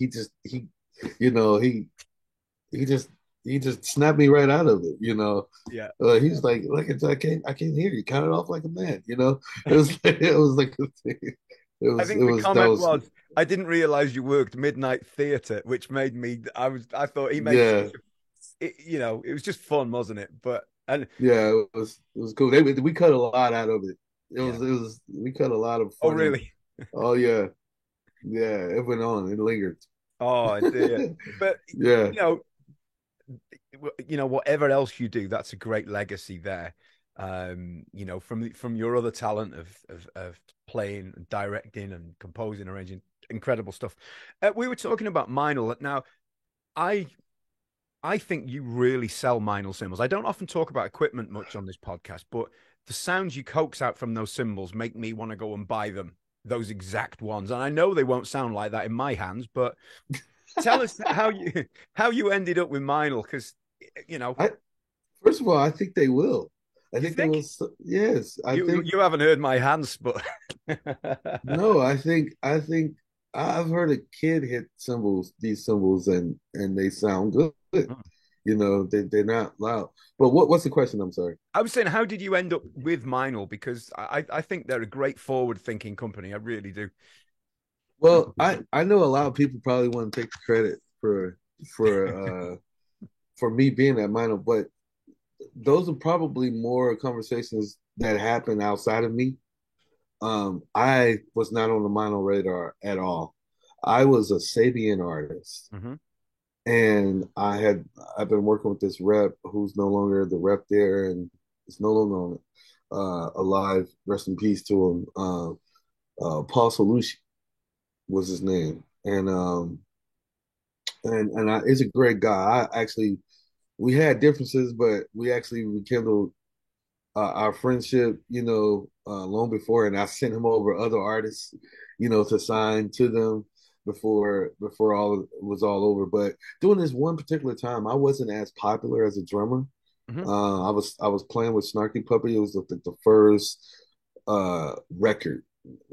you know, he he just he just snapped me right out of it. yeah. He was like, "Look, I can't hear you. Count it off like a man." It was it was like a thing. I It think the was that comment was was, "I didn't realize you worked midnight theater," which made me. I thought he made yeah, you know, it was just fun, wasn't it? But and yeah. It was cool. We cut a lot out of it. yeah. We cut a lot of Oh, funny. really? Oh yeah, yeah. It went on. It lingered. Oh dear. But Yeah. you know, whatever else you do, that's a great legacy there. From your other talent of playing, and directing, and composing, arranging, incredible stuff. We were talking about Meinl. Now, I I think you really sell Meinl cymbals. I don't often talk about equipment much on this podcast, but the sounds you coax out from those cymbals make me want to go and buy them, those exact ones. And I know they won't sound like that in my hands, but tell us how you ended up with Meinl, because you know I First of all, I think they will. I you think they will. think Yes, I think. you haven't heard my hands, but No, I think I've heard a kid hit these cymbals, and they sound good. They're not loud. But what's the question? I'm sorry. I was saying, how did you end up with Meinl? Because I think they're a great forward-thinking company. I really do. Well, I know a lot of people probably want to take the credit for for for me being at Minor, but those are probably more conversations that happen outside of me. I was not on the Mono radar at all. I was a Sabian artist, Hmm. and I've been working with this rep who's no longer the rep there, and is no longer on alive. Rest in peace to him. Paul Solucci was his name, and he's a great guy. I actually we had differences, but we actually rekindled our friendship, long before, and I sent him over other artists, to sign to them before all was all over. But during this one particular time, I wasn't as popular as a drummer. Hmm. I was playing with Snarky Puppy. It was the first record,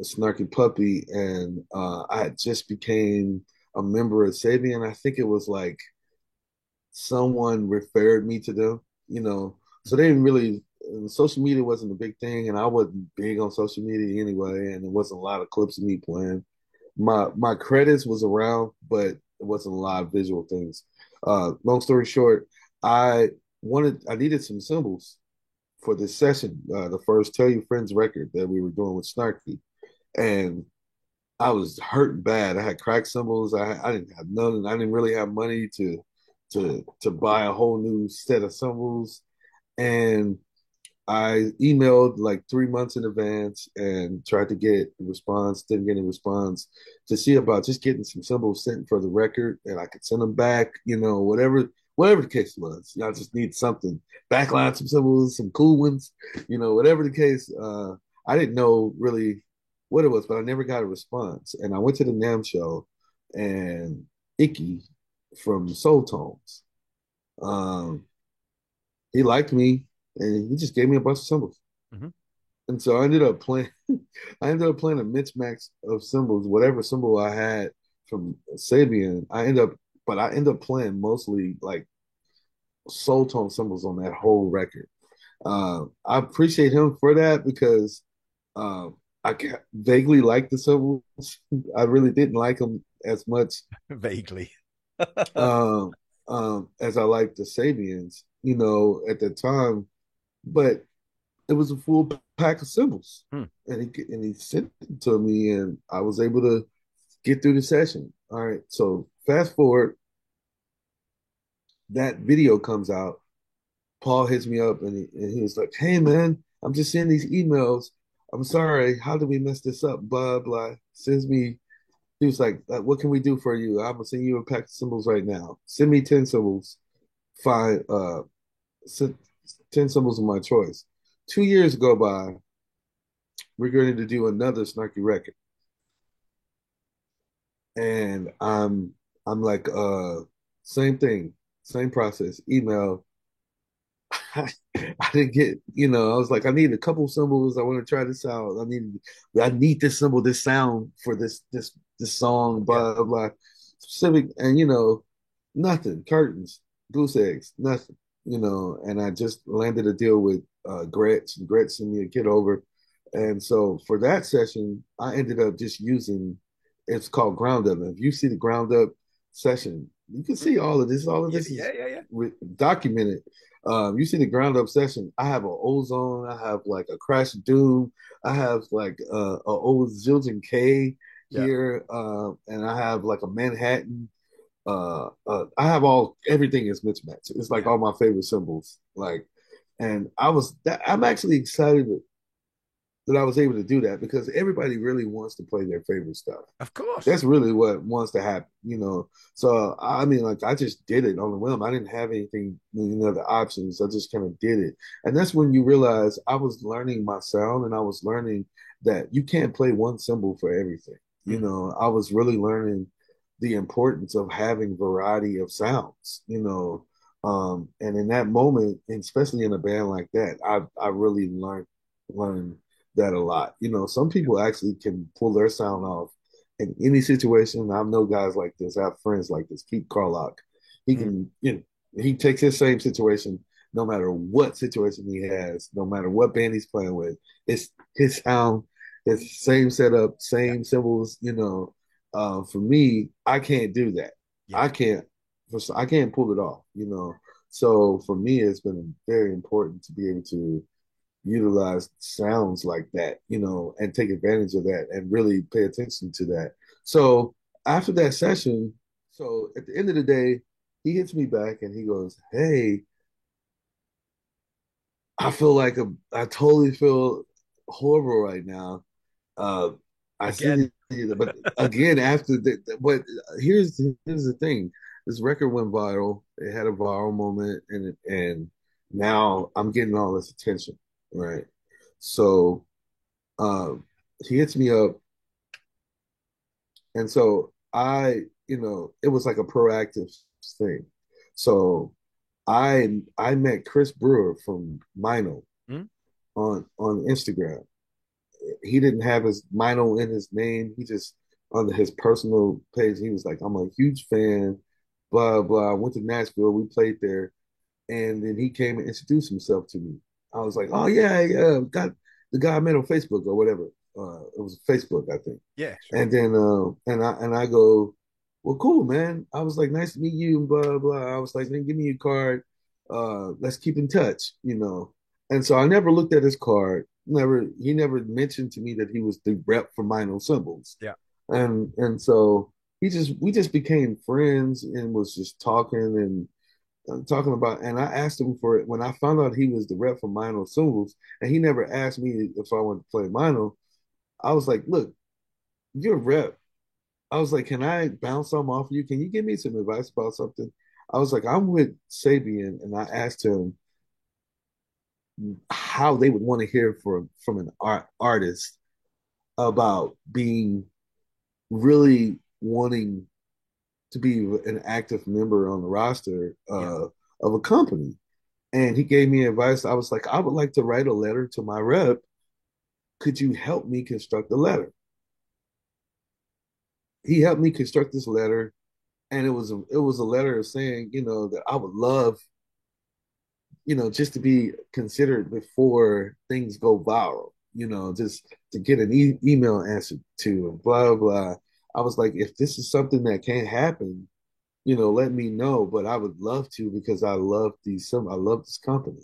Snarky Puppy, and I had just became a member of Sabian. I think it was like someone referred me to them, so they didn't really. Social media wasn't a big thing, and I wasn't big on social media anyway, and there wasn't a lot of clips of me playing. My credits was around, but it wasn't a lot of visual things. Long story short, I I needed some symbols for this session, the first Tell Your Friends record that we were doing with Snarky, and I was hurting bad. I had crack cymbals. I didn't have none. I didn't really have money to buy a whole new set of cymbals. And I emailed like 3 months in advance and tried to get a response. Didn't get a response to see about just getting some cymbals sent for the record, and I could send them back. Whatever the case was. I just need something. Backline some cymbals, some cool ones. Whatever the case. I didn't know really what it was, but I never got a response. And I went to the NAMM show, and Icky from Soul Tones, um, he liked me, and he just gave me a bunch of cymbals. Hmm. And so I ended up playing. I ended up playing a mismatch of cymbals, whatever cymbal I had from Sabian. I ended up playing mostly like soul tone cymbals on that whole record. I appreciate him for that because uh, vaguely liked the cymbals. I really didn't like them as much Vaguely. um, as I liked the Sabians, at the time. But it was a full pack of cymbals, Hmm. and he sent it to me, and I was able to get through the session. All right, so fast forward, that video comes out. Paul hits me up, and he was like, "Hey man, I'm just seeing these emails. I'm sorry, how did we mess this up?" Blah blah. Sends me. He was like, "What can we do for you? I'm gonna send you a pack of symbols right now. Send me 10 symbols. Fine. Send 10 symbols of my choice." 2 years go by. We're going to do another Snarky record, and I'm like, same thing, same process. Email. I didn't get, I was like, I need a couple symbols. I want to try this out. I need this symbol, this sound for this song, Yeah. blah blah, specific, and nothing. Curtains, goose eggs, nothing. And I just landed a deal with Gretsch, and Gretsch sent me a kid over, and so for that session, I ended up just using. It's called Ground Up. And if you see the Ground Up session, you can see all of this. All of Yeah, this yeah, is yeah, yeah. documented. You see the Ground Up session. I have an Ozone. I have like a Crash Doom. I have like a old Zildjian K Yeah. here, and I have like a Manhattan. I have everything is mismatched. It's like Yeah. all my favorite symbols. Like, and I'm actually excited that I was able to do that because everybody really wants to play their favorite stuff. Of course. That's really what wants to happen. So I mean, like I just did it on the whim. I didn't have anything, the options. I just kind of did it, and that's when you realize I was learning my sound, and I was learning that you can't play one symbol for everything. Hmm. I was really learning the importance of having variety of sounds. And in that moment, and especially in a band like that, I really learned that a lot. Some people actually can pull their sound off in any situation. I know guys like this. I have friends like this. Keith Carlock. He Hmm. can, he takes his same situation, no matter what situation he has, no matter what band he's playing with. It's his sound, his same setup, Yeah. same symbols. For me, I can't do that. Yeah. I can't I can't pull it off, you know. So for me, it's been very important to be able to utilize sounds like that, you know, and take advantage of that and really pay attention to that. So after that session, so at the end of the day, he hits me back and he goes, "Hey, I totally feel horrible right now. Uh, I Again. see you, but again, but here's the thing: this record went viral. It had a viral moment, and now I'm getting all this attention, right? So um, he hits me up, and so it was like a proactive thing. So I met Chris Brewer from Mino Hmm? on Instagram. He didn't have his Mino in his name. He just on his personal page, he was like, "I'm a huge fan." Blah blah. I went to Nashville. We played there, and then he came and introduced himself to me. I was like, "Oh yeah, yeah." Got the guy I met on Facebook or whatever. It was Facebook, I think. Yeah, sure. And then and I go, "Well, cool, man." I was like, "Nice to meet you." And blah blah. I was like, "Man, give me your card. Let's keep in touch," you know. And so I never looked at his card. He never mentioned to me that he was the rep for Minor Symbols. Yeah. And so we just became friends and was just talking about, and I asked him for it when I found out he was the rep for Minor Symbols, and he never asked me if I wanted to play Minor. I was like, "Look, you're a rep." I was like, "Can I bounce something off of you? Can you give me some advice about something?" I was like, "I'm with Sabian," and I asked him how they would want to hear from an artist about being really wanting to be an active member on the roster Yeah. of a company. And he gave me advice. I was like, "I would like to write a letter to my rep. Could you help me construct a letter?" He helped me construct this letter, and it was a letter saying, that I would love, just to be considered before things go viral, just to get an email answer to and blah blah. I was like, if this is something that can't happen, let me know. But I would love to because I love this company,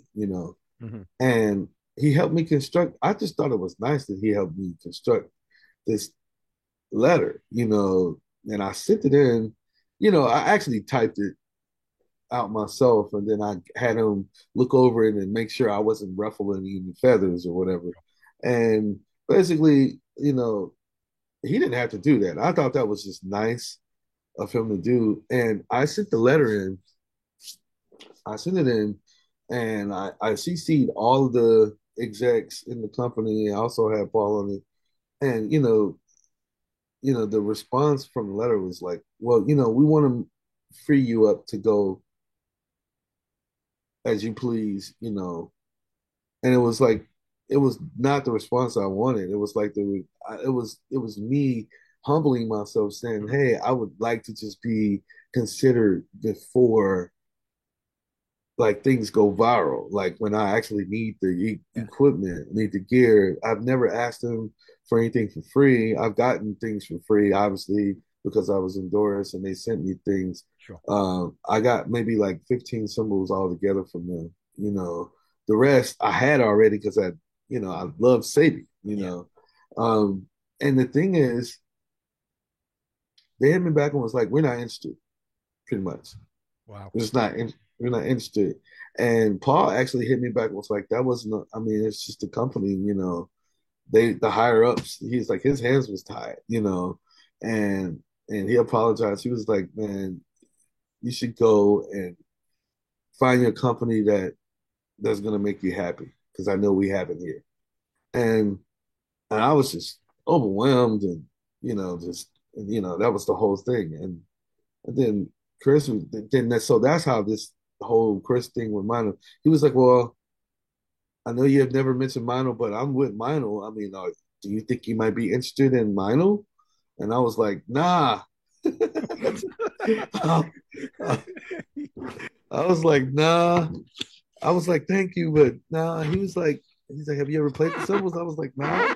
Hmm. And he helped me construct. I just thought it was nice that he helped me construct this letter, and I sent it in. I actually typed it out myself, and then I had him look over it and make sure I wasn't ruffling any feathers or whatever. And basically, he didn't have to do that. I thought that was just nice of him to do. And I sent the letter in. I sent it in, and I CC'd all of the execs in the company. I also had Paul on it, and the response from the letter was like, "Well, we want to free you up to go as you please," and it was like it was not the response I wanted. It was like it was me humbling myself, saying, Hmm. "Hey, I would like to just be considered before like things go viral. Like when I actually need the Yeah. equipment, need the gear. I've never asked them for anything for free. I've gotten things for free, obviously, because I was endorsed and they sent me things. Sure. I got maybe like 15 symbols all together from them. The rest I had already because I love Sabi. Yeah. Um, and the thing is, they hit me back and was like, "We're not interested," pretty much. Wow. It's not we're not interested. And Paul actually hit me back and was like, "That wasn't. I mean, it's just a company, the higher ups." He's like, his hands was tied, and he apologized. He was like, "Man, you should go and find your company that's gonna make you happy because I know we have it here." And I was just overwhelmed, and just that was the whole thing. And then Chris, so that's how this whole Chris thing with Mino. He was like, "Well, I know you have never mentioned Mino, but I'm with Mino. I mean, do you think you might be interested in Mino?" And I was like, "Nah." I, I was like, "Nah." I was like, "Thank you, but nah." He's like, "Have you ever played the symbols?" I was like, "Nah,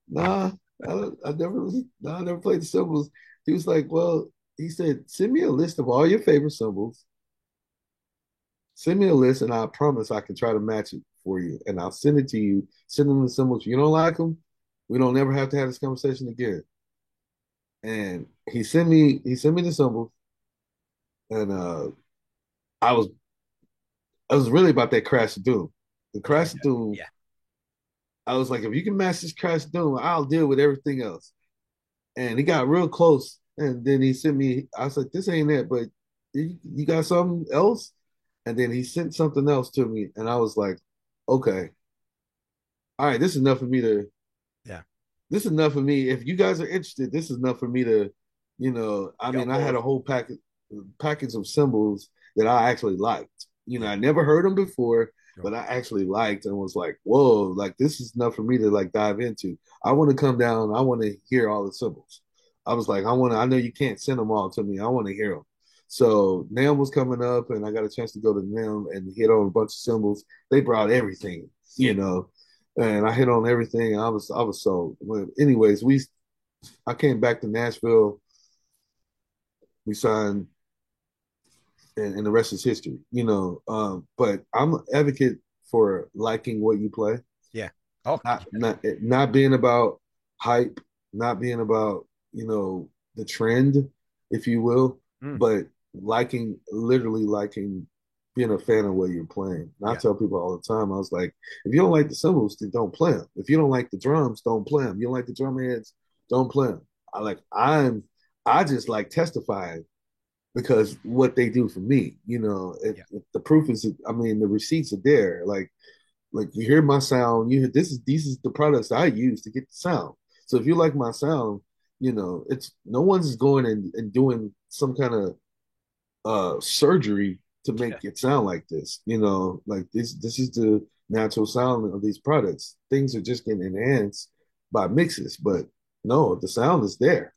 nah. I never played the symbols." He was like, "Well." he said, send me a list of all your favorite symbols. Send me a list, and I promise I can try to match it for you, and I'll send it to you. Send them the symbols. If you don't like them, we don't never have to have this conversation again. And he sent me the symbols, and I was I was really about that Crash of Doom. The Yeah, Crash of Doom. yeah, I was like, if you can match this Crash of Doom, I'll deal with everything else. And he got real close, and then he sent me. I was like, this ain't it, but you got something else? And then he sent something else to me, and I was like, okay, all right, this is enough for me to. yeah. This is enough for me. If you guys are interested, this is enough for me to, I Got on mean, I had board. a whole package of symbols that I actually liked. Yeah, I never heard them before, sure. but I actually liked and was like, whoa, like this is enough for me to like dive into. I want to come down. I want to hear all the symbols. I was like, I know you can't send them all to me. I want to hear them. So NAMM was coming up, and I got a chance to go to NAMM and hit on a bunch of symbols. They brought everything, and I hit on everything. I was sold. Well, anyways, I came back to Nashville. We signed, and the rest is history. But I'm an advocate for liking what you play, Yeah. Oh, not being about hype, not being about the trend, if you will, mm, but literally liking, being a fan of what you're playing. And I yeah, tell people all the time, I was like, if you don't like the cymbals, then don't play them. If you don't like the drums, don't play them. You don't like the drum heads, don't play them. I just like testifying because what they do for me, yeah, if the proof is, I mean, the receipts are there. Like you hear my sound, you hear these is the products I use to get the sound. So if you like my sound, it's no one's going and doing some kind of surgery to yeah, make it sound like this. Like this is the natural sound of these products. Things are just getting enhanced by mixes, but no, the sound is there.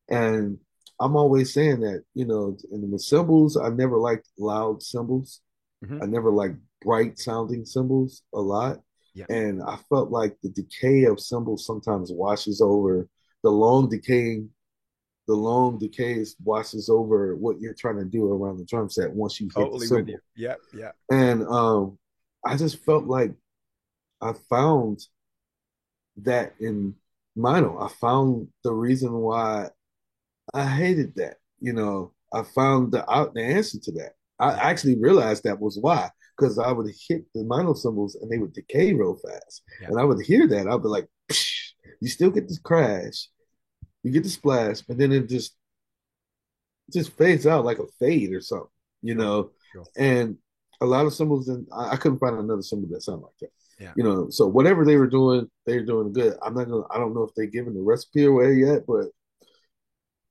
And I'm always saying that, and the cymbals, I never liked loud cymbals. hmm I never liked bright sounding cymbals a lot. yeah. And I felt like the decay of cymbals sometimes washes over the long decaying the long decays washes over what you're trying to do around the drum set once you hit the Totally with you. cymbal. Yeah, yeah, And I just felt like I found that in Mino. I found the reason why I hated that. I found the answer to that. I yeah, actually realized that was why, because I would hit the Mino cymbals and they would decay real fast. yeah. And I would hear that. I'd be like, psh, you still get this crash, you get the splash, but then it just fades out like a fade or something, you Sure, know. sure. And a lot of symbols, and I couldn't find another symbol that sounded like that. Yeah. So whatever they were doing, they're doing good. I don't know if they're giving the recipe away yet, but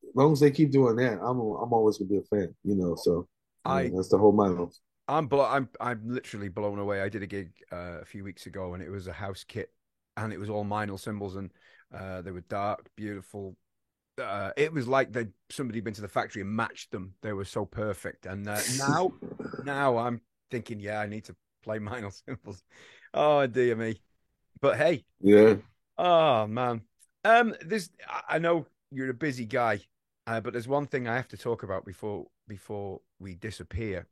as long as they keep doing that, I'm always gonna be a fan. So I that's the whole mind. I'm literally blown away. I did a gig a few weeks ago, and it was a house kit, and it was all minor symbols, and they were dark, beautiful. It was like somebody been to the factory and matched them. They were so perfect. And now I'm thinking, yeah, I need to play minor symbols. Oh dear me. But hey, Yeah. oh man. I know you're a busy guy, but there's one thing I have to talk about before we disappear.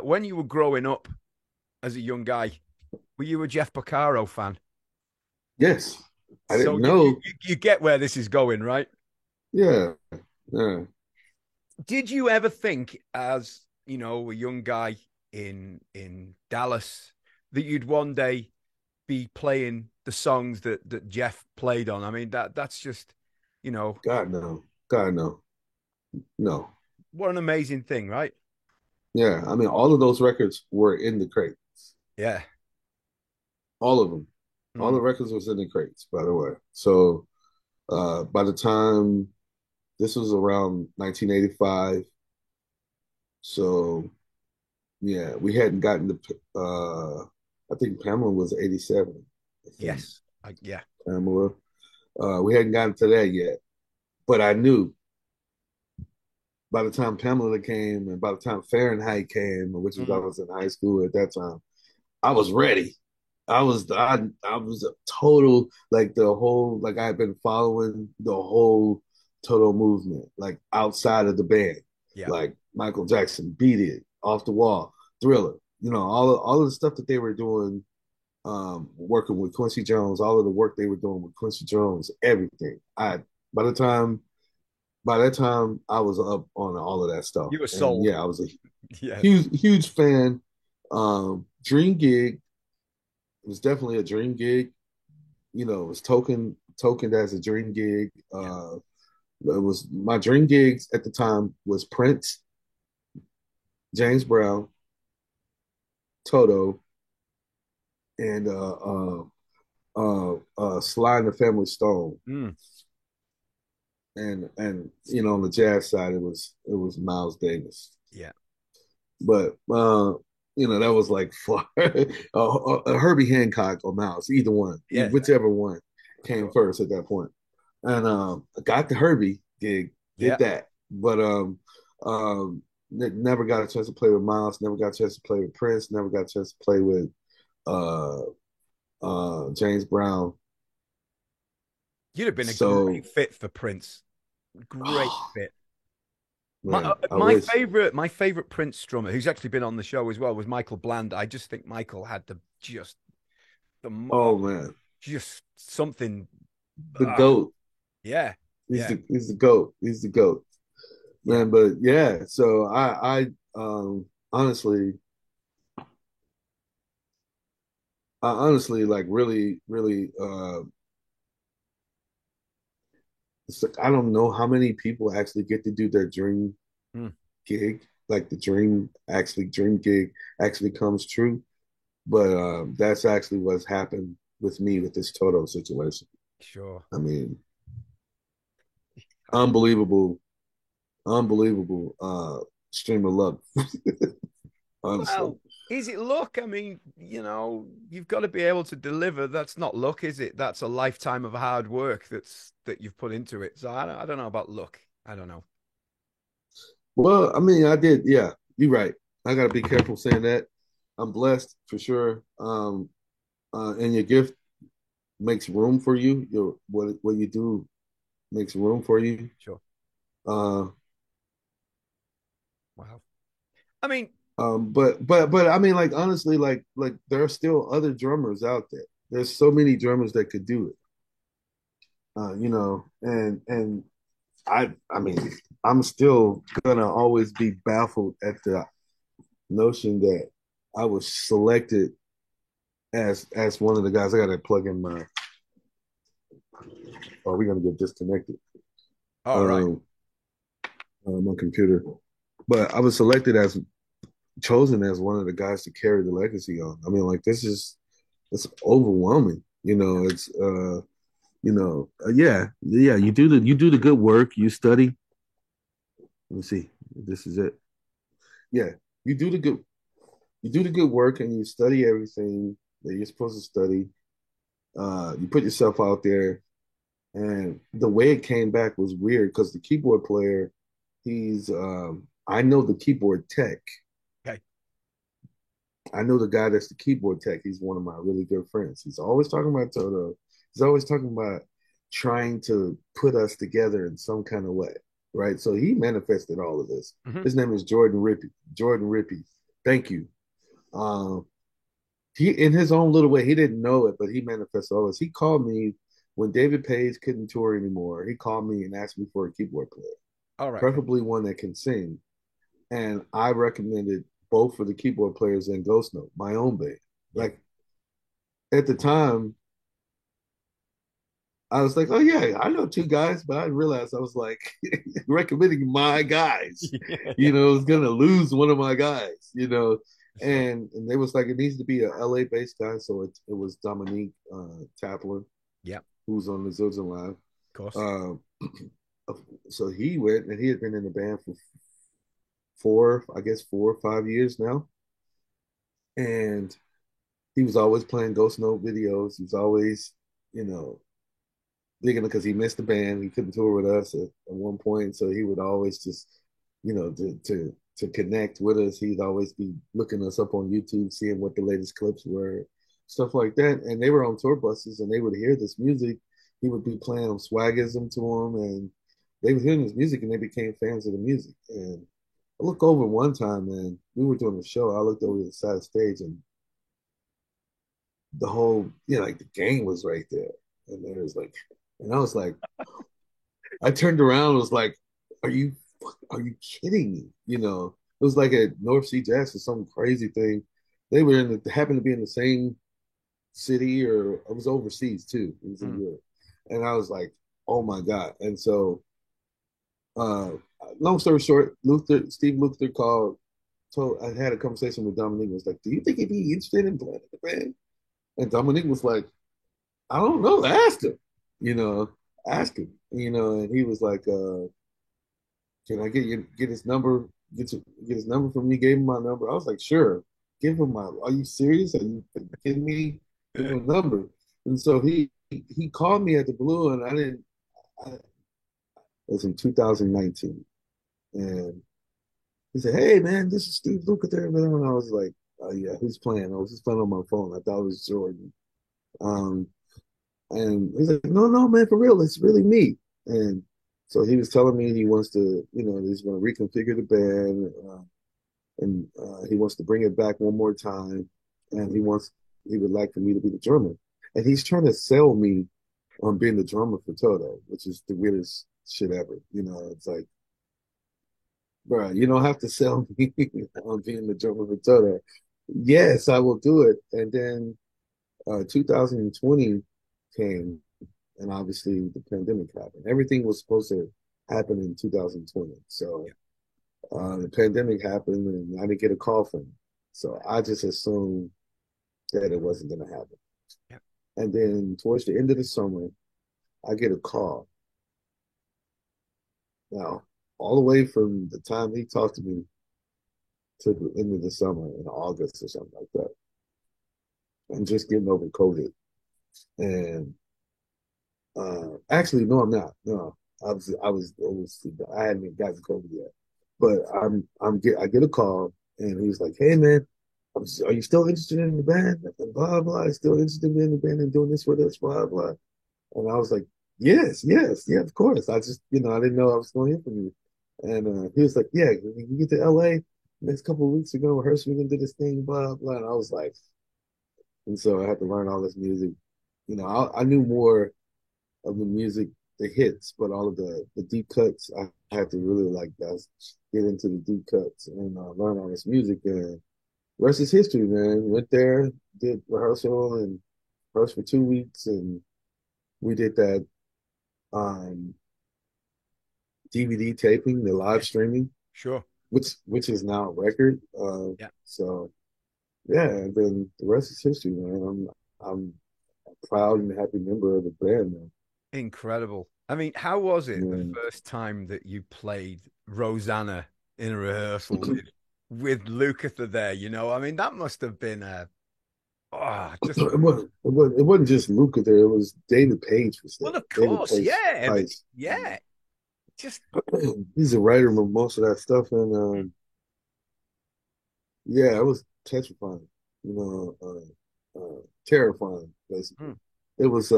When you were growing up as a young guy, were you a Jeff Porcaro fan? Yes. I So didn't know. you get where this is going, right? Yeah. Yeah. Did you ever think, as you know, a young guy in Dallas, that you'd one day be playing the songs that Jeff played on? I mean, that's just, you know, God no. God no. No. what an amazing thing, right? Yeah. I mean, all of those records were in the crate. Yeah. All of them. All Mm. the records was in the crates, by the way. So by the time this was around 1985, so yeah, we hadn't gotten to. I think Pamela was 87. I think Yes. Yeah. Pamela. We hadn't gotten to that yet, but I knew by the time Pamela came and by the time Fahrenheit came, which was I Mm. was in high school at that time, I was ready. I was a total like the whole like I had been following the whole Toto movement, like outside of the band, Yeah. like Michael Jackson, Beat It, Off the Wall, Thriller, all of the stuff that they were doing, working with Quincy Jones, all of the work they were doing with Quincy Jones, everything. I by the time by that time I was up on all of that stuff, You were and sold. yeah, I was a Yeah. huge fan. Dream gig was definitely a dream gig. It was tokened as a dream gig. Yeah. It was my dream gigs at the time was Prince, James Brown, Toto, and Sly and the Family Stone. Mm. And on the jazz side it was Miles Davis. Yeah. But that was like far Herbie Hancock or Miles, either one, Yeah. whichever one Of came course. first at that point. And I got the Herbie gig, Yeah. did that, but never got a chance to play with Miles, never got a chance to play with Prince, never got a chance to play with uh James Brown. You'd have been a great So fit for Prince. Great oh, fit. My man, I my wish. favorite Prince drummer, who's actually been on the show as well, was Michael Bland. I just think Michael had Oh man, just something. the ah, goat. yeah, He's yeah. the goat. He's the goat, Yeah. man. But yeah, so I honestly, like really, it's like, I don't know how many people actually get to do their dream Mm, gig, like the dream gig actually comes true. But that's actually what's happened with me with this Toto situation. sure. I mean, I mean, unbelievable, unbelievable stream of luck, honestly. well, is it luck? I mean, you've got to be able to deliver. That's not luck, is it? That's a lifetime of hard work that you've put into it. So I don't know about luck. I don't know. Well, I mean, I did. Yeah, you're right. I got to be careful saying that. I'm blessed for sure. And your gift makes room for you. What you do makes room for you. Sure. Uh, Wow. I mean, but I mean, like honestly, like there are still other drummers out there. There's so many drummers that could do it. And I mean, I'm still gonna always be baffled at the notion that I was selected as one of the guys. I gotta plug in my. Or we're gonna get disconnected. all right. Um, my computer, but I was selected as chosen as one of the guys to carry the legacy on. I mean, like it's overwhelming. It's yeah. You do the good work. You study. Let me see. This is it. Yeah, you do the good you do the good work and you study everything that you're supposed to study. You put yourself out there, and the way it came back was weird because the keyboard player, I know the keyboard tech. Okay. I know the guy that's the keyboard tech. He's one of my really good friends. He's always talking about Toto. He's always talking about trying to put us together in some kind of way, right? So he manifested all of this. Hmm. His name is Jordan Rippey. Jordan Rippey. Thank you. Um, he, in his own little way, he didn't know it, but he manifested all this. He called me when David Page couldn't tour anymore. He called me and asked me for a keyboard player, All right. Okay. preferably one that can sing. And I recommended both for the keyboard players and Ghost Note, my own band. Yeah. Like at the time, I was like, oh yeah, I know two guys, but I realized I was like recommending my guys. Yeah. I was gonna lose one of my guys, and they was like, it needs to be a LA based guy, so it was Dominique Taplin, Yeah. who's on the Zildjian Live. Of course. Uh, so he went, and he had been in the band for I guess 4 or 5 years now, and he was always playing Ghost Note videos. He was always, you know, digging because he missed the band. He couldn't tour with us at one point, so he would always just, to connect with us. He'd always be looking us up on YouTube, seeing what the latest clips were, stuff like that. And they were on tour buses, and they would hear this music. He would be playing Swagism to them, and they were hearing his music and they became fans of the music. And I look over one time, man, we were doing a show. I looked over to the side of the stage and the whole, like the gang was right there. And there was like, and I was like, I turned around and was like, are you, are you kidding me? It was like at North Sea Jazz or some crazy thing. They were happened to be in the same city, or it was overseas too. It was in Mm. Europe. And I was like, oh my God. And so, uh, long story short, Steve Lukather I had a conversation with Dominique. Was like, do you think he'd be interested in playing in the band? And Dominique was like, I don't know. Ask him, you know, ask him, and he was like, can I get his number? Get his number from me. Gave him my number. I was like, sure. Give him my. Are you serious? Are you kidding me? Give him a number. And so he called me at the blue, and I didn't. It was in 2019, and he said, "Hey man, this is Steve Lukather." And I was like, "Oh yeah, who's playing?" I was just playing on my phone. I thought it was Jordan. Um, and he's like, "No, no, man, for real, it's really me." And so he was telling me he wants to, he's going to reconfigure the band, and he wants to bring it back one more time, and he would like for me to be the drummer, and he's trying to sell me on being the drummer for Toto, which is the weirdest shit ever. It's like, bro, you don't have to sell me on being the drummer for Toto. Yes, I will do it. And then 2020 came, and obviously the pandemic happened. Everything was supposed to happen in 2020. So the pandemic happened, and I didn't get a call from him. So I just assumed that it wasn't going to happen. Yep. And then towards the end of the summer, I get a call. Now, all the way from the time he talked to me to the end of the summer in August or something like that. I'm just getting over COVID. And actually, no, I'm not. No, I hadn't even gotten COVID yet. But I get a call, and he's like, "Hey man, are you still interested in the band?" And blah blah. Still interested in the band and doing this with us, blah blah. And I was like, "Yes, yes, yeah, of course." I just, I didn't know I was going to hear from you. And he was like, "Yeah, when you get to LA next couple of weeks, we're gonna rehearse. We're gonna do this thing, blah blah." And I was like, and so I had to learn all this music. I knew more of the music, the hits, but all of the deep cuts, I had to really get into the deep cuts and learn all this music. And the rest is history, man. Went there, did rehearsal and rehearsed for 2 weeks, and we did that um, DVD taping, the live Yes. streaming, Sure. which is now a record. Yeah. So yeah, and then the rest is history, man. I'm a proud and happy member of the band, man. Incredible. I mean, how was it the Yeah. first time that you played Rosanna in a rehearsal with Lukather there? I mean, that must have been just It wasn't just Luca there. It was David Page was there. well, of David course, Page yeah, Tice. yeah. Just He's a writer of most of that stuff, and yeah, it was petrifying. Terrifying. Basically, mm. it was.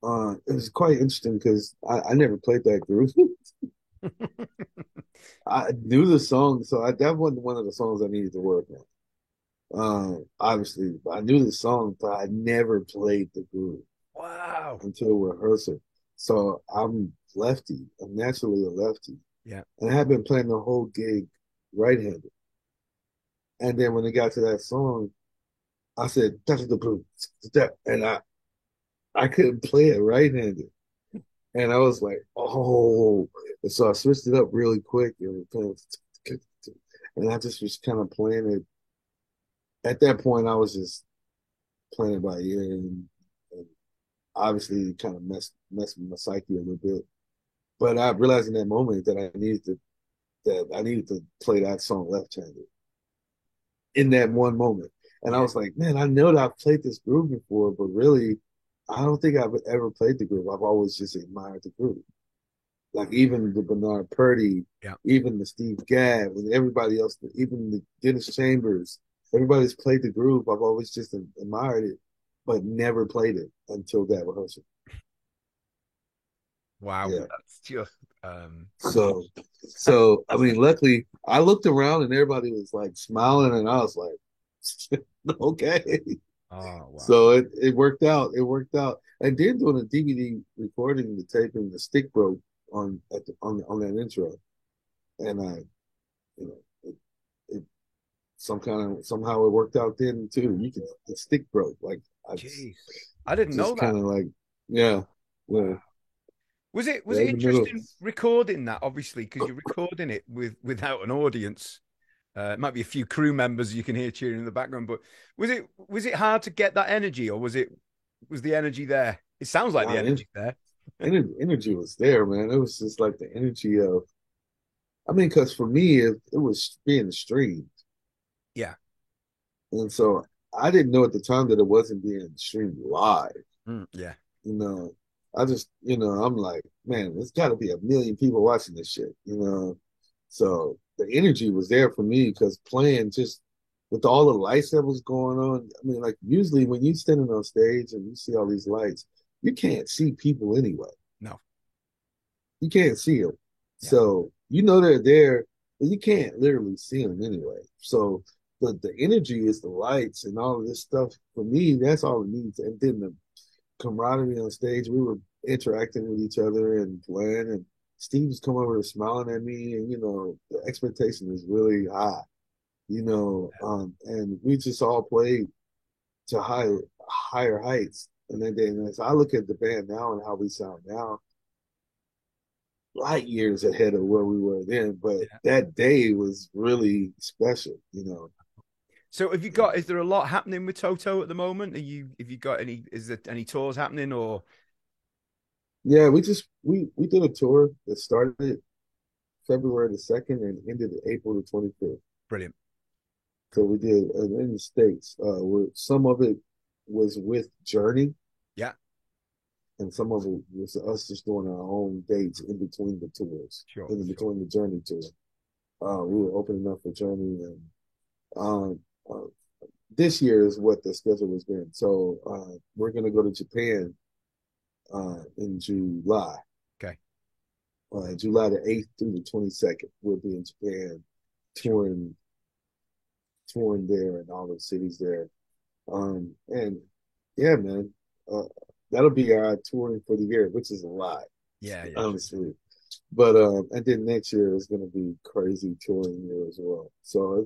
It was quite interesting because I never played that group. I knew the song, so that wasn't one of the songs I needed to work on. Obviously, I knew the song, but I never played the group Wow. until rehearsal. So I'm lefty. I'm naturally a lefty, Yeah. and I had been playing the whole gig right-handed. And then when it got to that song, I said, "That's the blue," and I couldn't play it right-handed, and I was like, "Oh!" And so I switched it up really quick, and I just was kind of playing it. At that point, I was just playing it by ear, and obviously kind of messed with my psyche a little bit. But I realized in that moment that I needed to play that song left-handed in that one moment. And I Yeah. was like, man, I know that I've played this groove before, but really, I don't think I've ever played the groove. I've always just admired the groove. Like even the Bernard Purdy, Yeah. even the Steve Gadd, and everybody else, even the Dennis Chambers, everybody's played the groove. I've always just admired it, but never played it until that rehearsal. Wow, Yeah. that's just um, So, so I mean, luckily, I looked around and everybody was like smiling, and I was like, okay. oh wow. So it worked out. It worked out. And then doing a DVD recording, the taping, the stick broke on that intro, and you know, it somehow it worked out then too. You could the stick broke. Like I Jeez, I didn't know just that. kind of like yeah, yeah, Wow. Was right it in the middle. interesting recording that? Obviously, because you're recording it without an audience. It might be a few crew members you can hear cheering in the background, but was it hard to get that energy, or was the energy there? It sounds like the Nah, energy there. energy was there, man. It was just like the energy of. I mean, because for me, it was being streamed, Yeah. and so I didn't know at the time that it wasn't being streamed live. Yeah. You know, I just, I'm like, man, there's got to be a million people watching this shit. So the energy was there for me because playing just with all the lights that was going on. I mean, like usually when you standing on stage and you see all these lights, you can't see people anyway. No. You can't see them. Yeah. So you know they're there, but you can't literally see them anyway. So the energy is the lights and all of this stuff. For me, that's all it needs. And then the camaraderie on stage, we were interacting with each other and playing. And Steve was coming over and smiling at me. And, the expectation is really high, and we just all played to higher heights. And then as I look at the band now and how we sound now, light years ahead of where we were then. But Yeah. that day was really special. So is there a lot happening with Toto at the moment? Have you got is there any tours happening or Yeah, we did a tour that started February the 2nd and ended April the 25th. brilliant? So Cool. we did in the States, where some of it was with Journey, Yeah, and some of it was us just doing our own dates in between the tours, sure, in sure. between the Journey tour. We were opening up for Journey, and um, uh, this year is what the schedule has been. So we're going to go to Japan in July. Okay, July the 8th through the 22nd. We'll be in Japan sure. touring touring there and all the cities there. And yeah, man, uh, that'll be our touring for the year, which is a lot, Yeah, yeah, honestly. But and then next year is going to be crazy touring year as well. So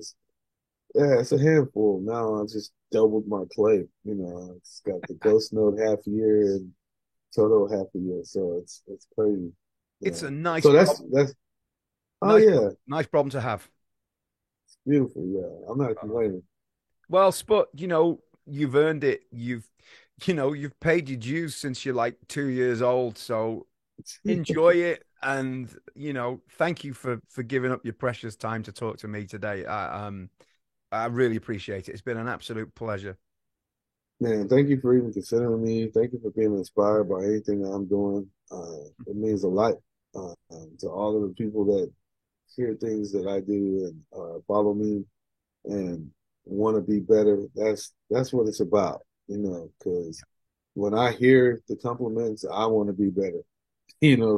it's a handful. Now I just doubled my play. It's got the Ghost Note half a year and Toto half a year, so it's crazy. it's a So that's oh yeah, nice problem to have. it's beautiful. Yeah, I'm not complaining. Well, Sput, you've earned it. You've paid your dues since you're like 2 years old. So enjoy it, and thank you for giving up your precious time to talk to me today. I really appreciate it. It's been an absolute pleasure. Man, thank you for even considering me. Thank you for being inspired by anything that I'm doing. It means a lot to all of the people that hear things that I do and follow me and want to be better. That's what it's about, because when I hear the compliments, I want to be better,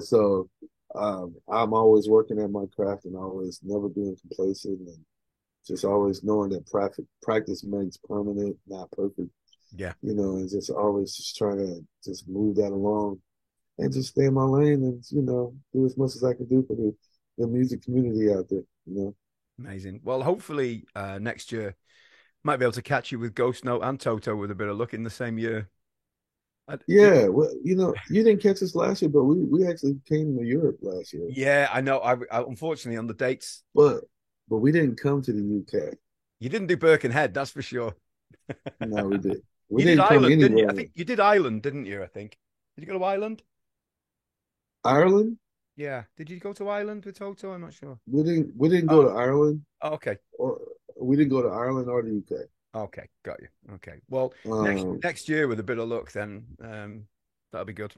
So I'm always working at my craft and always never being complacent and just always knowing that practice makes permanent, not perfect, Yeah, and just always just trying to just move that along and just stay in my lane and, do as much as I can do for the music community out there. amazing. Well, hopefully next year might be able to catch you with Ghost Note and Toto with a bit of luck in the same year. I, Yeah, well, you didn't catch us last year, but we actually came to Europe last year. yeah, I know. I unfortunately on the dates But we didn't come to the UK. you didn't do Birkenhead, that's for sure. No, we did. We You did didn't come Ireland, didn't you? I anywhere. think you did Ireland, didn't you? I think. Did you go to Ireland? Ireland? Yeah. Did you go to Ireland with Toto? I'm not sure. We didn't go Oh, to Ireland oh, okay. or we didn't go to Ireland or the UK. Okay, got you. Okay. Well, next Um, next year with a bit of luck, then that'll be good.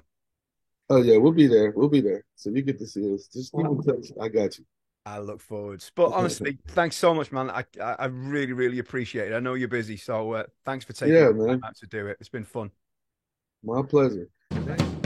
oh yeah, we'll be there. We'll be there. So you get to see us. Just keep in touch. I got you. I look forward. But honestly, thanks so much, man. I really, really appreciate it. I know you're busy, so thanks for taking Yeah, the time man. out to do it. It's been fun. My pleasure. Okay.